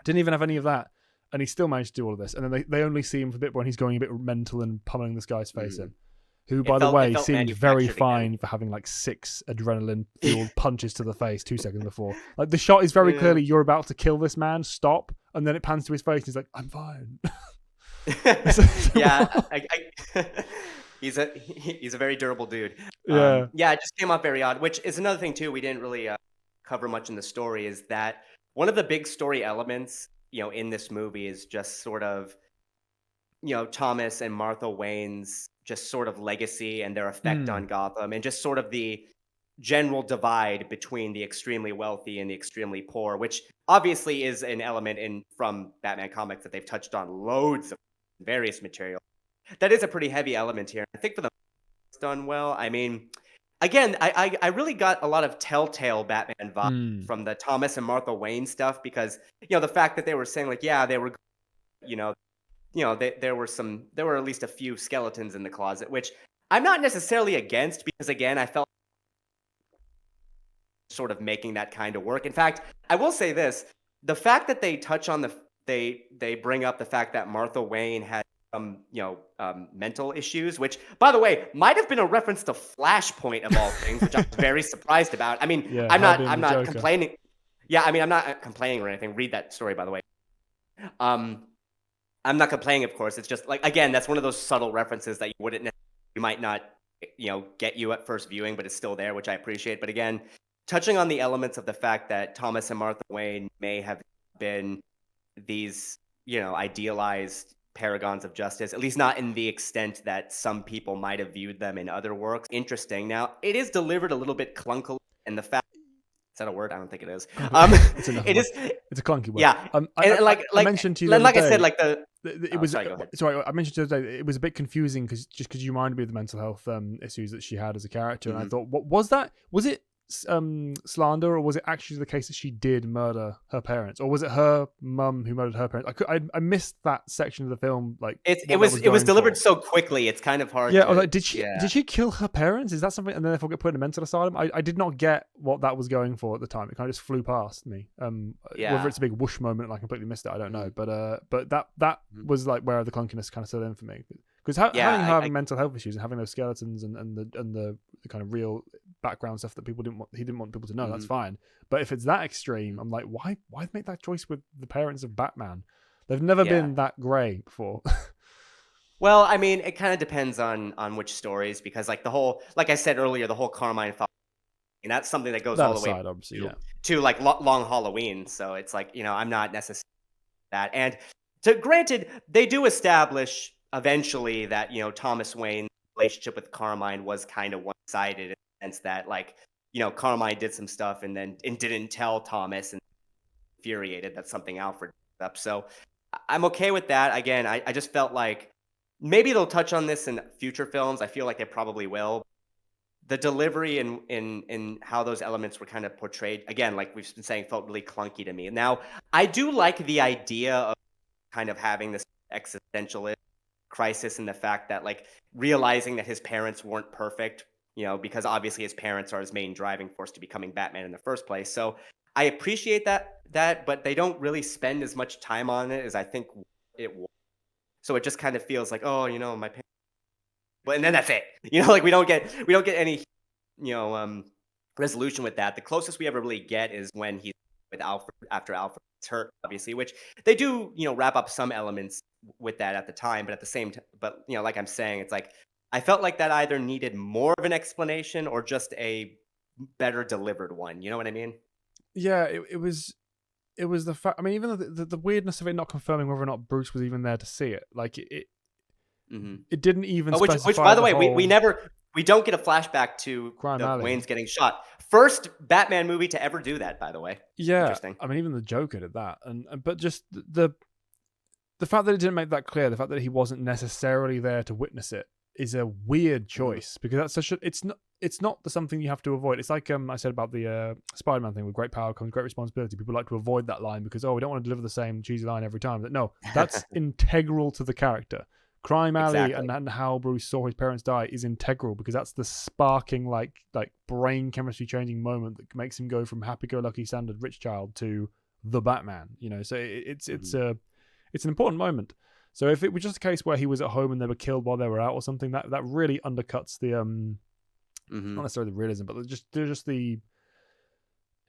[SPEAKER 1] Didn't even have any of that, and he still managed to do all of this. And then they only see him for a bit when he's going a bit mental and pummeling this guy's face in. Who, by the way, seemed very fine for having like 6 adrenaline-fueled punches to the face 2 seconds before. Like the shot is very clearly, you're about to kill this man, stop, and then it pans to his face and he's like, "I'm fine."
[SPEAKER 2] He's a very durable dude.
[SPEAKER 1] Yeah.
[SPEAKER 2] It just came off very odd, which is another thing too we didn't really cover much in the story, is that one of the big story elements in this movie is just sort of, Thomas and Martha Wayne's just sort of legacy and their effect
[SPEAKER 1] Mm.
[SPEAKER 2] on Gotham, and just sort of the general divide between the extremely wealthy and the extremely poor, which obviously is an element from Batman comics that they've touched on loads of various material. That is a pretty heavy element here. I think for the it's done well. I mean, again, I really got a lot of Telltale Batman vibe
[SPEAKER 1] Mm.
[SPEAKER 2] from the Thomas and Martha Wayne stuff, because the fact that they were saying like, yeah, they were, you know there were at least a few skeletons in the closet, which I'm not necessarily against, because again, I felt sort of making that kind of work. In fact, I will say this: the fact that they touch on they bring up the fact that Martha Wayne had some mental issues, which by the way might have been a reference to Flashpoint of all things, which I was very surprised about. I mean,
[SPEAKER 1] Yeah,
[SPEAKER 2] I'm
[SPEAKER 1] her
[SPEAKER 2] not
[SPEAKER 1] being
[SPEAKER 2] I'm
[SPEAKER 1] the
[SPEAKER 2] not
[SPEAKER 1] Joker.
[SPEAKER 2] complaining. Yeah, I mean, I'm not complaining or anything. Read that story, by the way. Um, I'm not complaining, of course. It's just like, again, that's one of those subtle references that you might not, get you at first viewing, but it's still there, which I appreciate. But again, touching on the elements of the fact that Thomas and Martha Wayne may have been these, idealized paragons of justice, at least not in the extent that some people might have viewed them in other works. Interesting. Now, it is delivered a little bit clunkily, and the fact is that a word? I don't think it is.
[SPEAKER 1] Clunky. It's enough
[SPEAKER 2] It
[SPEAKER 1] word.
[SPEAKER 2] is,
[SPEAKER 1] It's a clunky word.
[SPEAKER 2] yeah,
[SPEAKER 1] I,
[SPEAKER 2] and like
[SPEAKER 1] I
[SPEAKER 2] like
[SPEAKER 1] mentioned to you the
[SPEAKER 2] and
[SPEAKER 1] other
[SPEAKER 2] like I said,
[SPEAKER 1] day.
[SPEAKER 2] like the.
[SPEAKER 1] It
[SPEAKER 2] Oh,
[SPEAKER 1] was
[SPEAKER 2] sorry. Go ahead.
[SPEAKER 1] sorry. I mentioned to you the other day. It was a bit confusing because you reminded me of the mental health issues that she had as a character, and I
[SPEAKER 2] Mhm.
[SPEAKER 1] thought, what was that? Was it slander, or was it actually the case that she did murder her parents, or was it her mum who murdered her parents? I missed that section of the film, like
[SPEAKER 2] It
[SPEAKER 1] what that
[SPEAKER 2] was
[SPEAKER 1] was
[SPEAKER 2] it was
[SPEAKER 1] going
[SPEAKER 2] delivered
[SPEAKER 1] for.
[SPEAKER 2] so quickly. It's kind of hard
[SPEAKER 1] Yeah, I was
[SPEAKER 2] to.
[SPEAKER 1] like,
[SPEAKER 2] Yeah.
[SPEAKER 1] did she kill her parents? Is that something? And then therefore get put in a mental asylum? I did not get what that was going for at the time. It kind of just flew past me. Whether
[SPEAKER 2] Yeah.
[SPEAKER 1] it's a big whoosh moment and I completely missed it, I don't know.
[SPEAKER 2] Mhm.
[SPEAKER 1] But that
[SPEAKER 2] Mhm.
[SPEAKER 1] was like where the clunkiness kind of set in for me. Because
[SPEAKER 2] Yeah.
[SPEAKER 1] having mental health issues and having those skeletons and the kind of real background stuff that he didn't want people to know, that's
[SPEAKER 2] Mhm.
[SPEAKER 1] fine. But if it's that extreme,
[SPEAKER 2] Mhm.
[SPEAKER 1] I'm like, why make that choice with the parents of Batman? They've never
[SPEAKER 2] Yeah.
[SPEAKER 1] been that grey before.
[SPEAKER 2] Well, I mean, it kind of depends on which stories, because like I said earlier, the whole Carmine Falcone, and that's something that goes
[SPEAKER 1] That
[SPEAKER 2] all the way
[SPEAKER 1] aside, obviously,
[SPEAKER 2] to
[SPEAKER 1] yeah.
[SPEAKER 2] like Long Halloween. So it's like, I'm not necessarily that. And granted, they do establish eventually that, Thomas Wayne's relationship with Carmine was kind of one-sided, in the sense that, like, Carmine did some stuff and didn't tell Thomas, and infuriated. That's something Alfred brought up. So I'm okay with that. Again, I just felt like maybe they'll touch on this in future films. I feel like they probably will. The delivery in how those elements were kind of portrayed, again, like we've been saying, felt really clunky to me. Now, I do like the idea of kind of having this existentialist crisis, and the fact that, like, realizing that his parents weren't perfect, because obviously his parents are his main driving force to becoming Batman in the first place. So I appreciate that, but they don't really spend as much time on it as I think it will. So it just kind of feels like, oh, my parents, but and then that's it. Like we don't get any, you know, um, resolution with that. The closest we ever really get is when he's with Alfred after Alfred gets hurt, obviously, which they do, wrap up some elements with that at the time, but at the same time, but like I'm saying, it's like I felt like that either needed more of an explanation or just a better delivered one. You know what I mean?
[SPEAKER 1] Yeah, it was the fact. I mean, even the weirdness of it not confirming whether or not Bruce was even there to see it. Like
[SPEAKER 2] Hmm.
[SPEAKER 1] it didn't even
[SPEAKER 2] Oh, which
[SPEAKER 1] specify
[SPEAKER 2] by the
[SPEAKER 1] the
[SPEAKER 2] way, we
[SPEAKER 1] whole
[SPEAKER 2] never we don't get a flashback to
[SPEAKER 1] crime
[SPEAKER 2] the
[SPEAKER 1] alley.
[SPEAKER 2] Wayne's getting shot. First Batman movie to ever do that, by the way.
[SPEAKER 1] Yeah,
[SPEAKER 2] Interesting.
[SPEAKER 1] I mean, even the Joker did that, and but just the fact that it didn't make that clear, the fact that he wasn't necessarily there to witness it, is a weird
[SPEAKER 2] Hmm.
[SPEAKER 1] choice because that's such a. It's not the something you have to avoid. It's like I said about the Spider-Man thing. With great power comes great responsibility. People like to avoid that line because we don't want to deliver the same cheesy line every time. But no, that's integral to the character. Crime Alley
[SPEAKER 2] Exactly.
[SPEAKER 1] and how Bruce saw his parents die is integral because that's the sparking like brain chemistry changing moment that makes him go from happy-go-lucky standard rich child to the Batman. So
[SPEAKER 2] Mhm.
[SPEAKER 1] it's an important moment. So if it was just a case where he was at home and they were killed while they were out or something, that really undercuts the not
[SPEAKER 2] Mhm.
[SPEAKER 1] necessarily the realism, but just the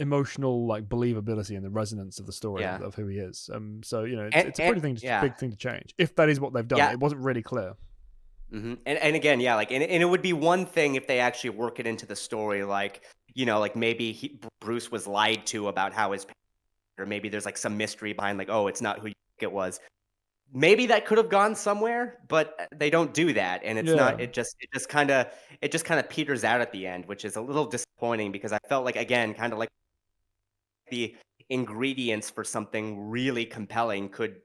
[SPEAKER 1] emotional like believability and the resonance of the story
[SPEAKER 2] Yeah.
[SPEAKER 1] of who he is. So it's a
[SPEAKER 2] And
[SPEAKER 1] pretty
[SPEAKER 2] yeah.
[SPEAKER 1] big thing to change if that is what they've done.
[SPEAKER 2] Yeah.
[SPEAKER 1] It wasn't really clear.
[SPEAKER 2] And again, yeah, like, and it would be one thing if they actually work it into the story, like, like maybe Bruce was lied to about how his or maybe there's like some mystery behind like, oh, it's not who you think it was. Maybe that could have gone somewhere, but they don't do that, and it's
[SPEAKER 1] Yeah.
[SPEAKER 2] not. It just kind of peters out at the end, which is a little disappointing because I felt like again, kind of like the ingredients for something really compelling could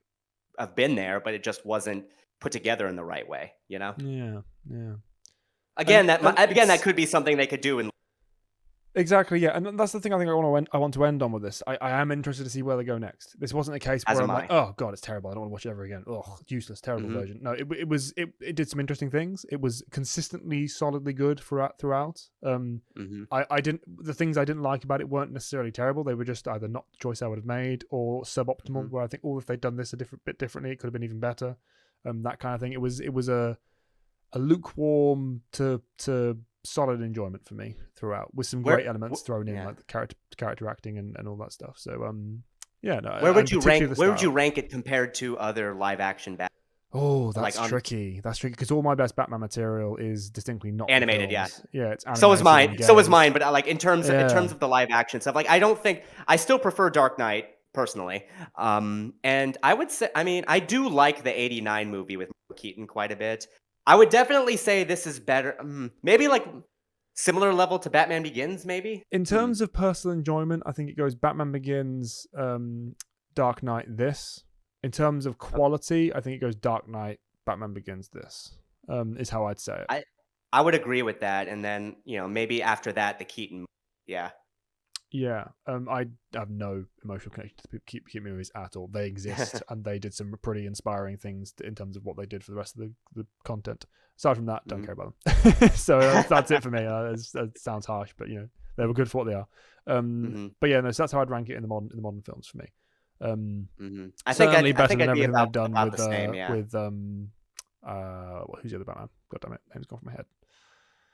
[SPEAKER 2] have been there, but it just wasn't put together in the right way.
[SPEAKER 1] Yeah. Yeah.
[SPEAKER 2] Again, again that
[SPEAKER 1] it's
[SPEAKER 2] could be something they could do in.
[SPEAKER 1] exactly, yeah, and that's the thing I think I want to end on with this. I am interested to see where they go next. This wasn't a case
[SPEAKER 2] As
[SPEAKER 1] where
[SPEAKER 2] am
[SPEAKER 1] I'm like,
[SPEAKER 2] I.
[SPEAKER 1] oh god, it's terrible. I don't want to watch it ever again. Oh, useless, terrible
[SPEAKER 2] Hmm.
[SPEAKER 1] version. No, it did some interesting things. It was consistently solidly good throughout.
[SPEAKER 2] Hmm.
[SPEAKER 1] I didn't the things I didn't like about it weren't necessarily terrible. They were just either not the choice I would have made or suboptimal.
[SPEAKER 2] Hmm.
[SPEAKER 1] Where I think, oh, if they'd done this a bit differently, it could have been even better. That kind of thing. It was a lukewarm to solid enjoyment for me throughout, with some great elements thrown in,
[SPEAKER 2] Yeah.
[SPEAKER 1] like the character acting and all that stuff. So yeah, no,
[SPEAKER 2] Where would
[SPEAKER 1] and
[SPEAKER 2] you
[SPEAKER 1] particularly
[SPEAKER 2] rank?
[SPEAKER 1] the
[SPEAKER 2] Where would you
[SPEAKER 1] style.
[SPEAKER 2] rank it compared to other live action Batman?
[SPEAKER 1] Oh,
[SPEAKER 2] Like
[SPEAKER 1] that's
[SPEAKER 2] on
[SPEAKER 1] tricky. That's tricky because all my best Batman material is distinctly not the
[SPEAKER 2] animated, yeah.
[SPEAKER 1] films. Yeah, it's
[SPEAKER 2] So is
[SPEAKER 1] animated and
[SPEAKER 2] mine. So is
[SPEAKER 1] games.
[SPEAKER 2] mine. But like in terms
[SPEAKER 1] Yeah.
[SPEAKER 2] of the live action stuff, like I don't think I still prefer Dark Knight personally. And I would say, I mean, I do like the '89 movie with Michael Keaton quite a bit. I would definitely say this is better. Maybe like similar level to Batman Begins, maybe.
[SPEAKER 1] In terms of personal enjoyment, I think it goes Batman Begins, Dark Knight, this. In terms of quality, I think it goes Dark Knight, Batman Begins, this. Is how I'd say it.
[SPEAKER 2] I would agree with that. And then maybe after that, the Keaton movie. Yeah.
[SPEAKER 1] Yeah, I have no emotional connection to the Keaton movies at all. They exist, and they did some pretty inspiring things in terms of what they did for the rest of the content. Aside from that, don't care about them. So that's it for me. That sounds harsh, but they were good for what they are. But yeah, no, so that's how I'd rank it in the modern films for me.
[SPEAKER 2] I
[SPEAKER 1] Certainly
[SPEAKER 2] think
[SPEAKER 1] better than
[SPEAKER 2] I'd be
[SPEAKER 1] everything they've done
[SPEAKER 2] about
[SPEAKER 1] with
[SPEAKER 2] the same. Yeah.
[SPEAKER 1] who's the other Batman? God damn it, name's gone from my head.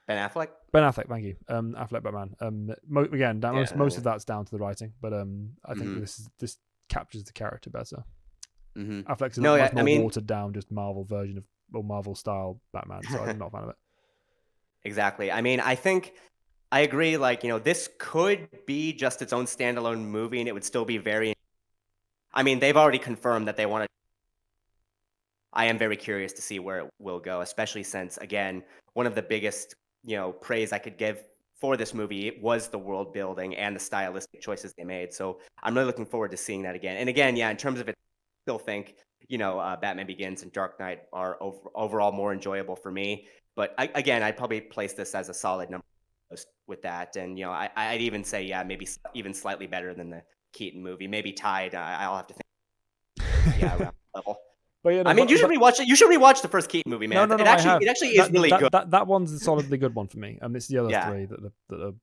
[SPEAKER 2] Ben Affleck.
[SPEAKER 1] Ben Affleck, thank you. Affleck Batman. Again, most of that's down to the writing, but I think this captures the character better. Affleck's a much more watered down, just Marvel version of or Marvel style Batman, so I'm not a fan of it.
[SPEAKER 2] Exactly. I mean, I think I agree. Like this could be just its own standalone movie, and it would still be very. I mean, they've already confirmed that they want to. I am very curious to see where it will go, especially since, again, one of the biggest praise I could give for this movie was the world building and the stylistic choices they made. So I'm really looking forward to seeing that again. And again, yeah, in terms of it, I still think Batman Begins and Dark Knight are overall more enjoyable for me. But again, I'd probably place this as a solid number with that. And I'd even say maybe even slightly better than the Keaton movie, maybe tied. I'll have to think. Yeah, around level.
[SPEAKER 1] But yeah, no,
[SPEAKER 2] I mean, you should rewatch it. You should rewatch the first Keaton movie, man.
[SPEAKER 1] No,
[SPEAKER 2] It actually is really good.
[SPEAKER 1] That one's a solidly good one for me. It's the other three that are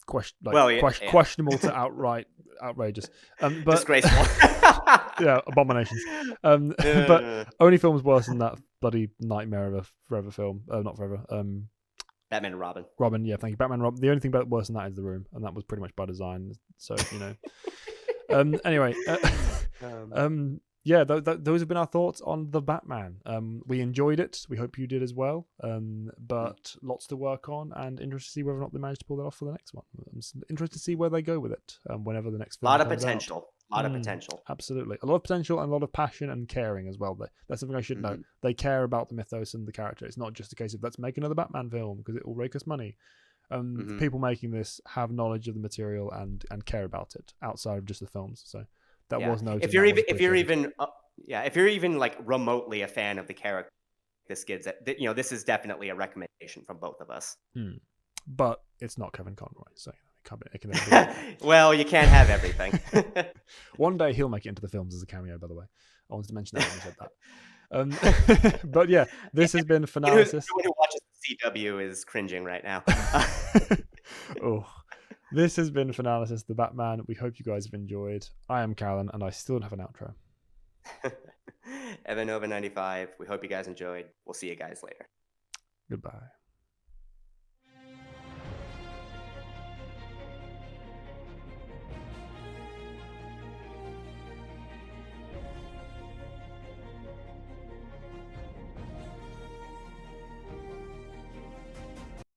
[SPEAKER 1] questionable to outrageous. But
[SPEAKER 2] disgraceful.
[SPEAKER 1] Yeah, abominations. But only films worse than that bloody nightmare of a forever film. Not forever.
[SPEAKER 2] Batman and Robin.
[SPEAKER 1] Robin, yeah, thank you. Batman, Robin. The only thing worse than that is The Room, and that was pretty much by design. So Anyway. Yeah, those have been our thoughts on The Batman. We enjoyed it. We hope you did as well. But lots to work on, and interested to see whether or not they manage to pull that off for the next one. I'm interested to see where they go with it. Whenever the next film
[SPEAKER 2] A lot of
[SPEAKER 1] comes
[SPEAKER 2] potential.
[SPEAKER 1] Out.
[SPEAKER 2] A lot of potential.
[SPEAKER 1] Absolutely, a lot of potential and a lot of passion and caring as well. That's something I should know. They care about the mythos and the character. It's not just a case of let's make another Batman film because it will rake us money. People making this have knowledge of the material and care about it outside of just the films. So. That was noted.
[SPEAKER 2] If you're even like remotely a fan of the character, this is definitely a recommendation from both of us.
[SPEAKER 1] But it's not Kevin Conroy, so it can
[SPEAKER 2] well, you can't have everything.
[SPEAKER 1] One day he'll make it into the films as a cameo. By the way, I wanted to mention that when you said that. But yeah, this has been Finalysis.
[SPEAKER 2] Everyone who watches CW is cringing right now.
[SPEAKER 1] Oh. This has been Finalysis, The Batman. We hope you guys have enjoyed. I am Callan, and I still don't have an outro.
[SPEAKER 2] Evan Nova 95. We hope you guys enjoyed. We'll see you guys later.
[SPEAKER 1] Goodbye.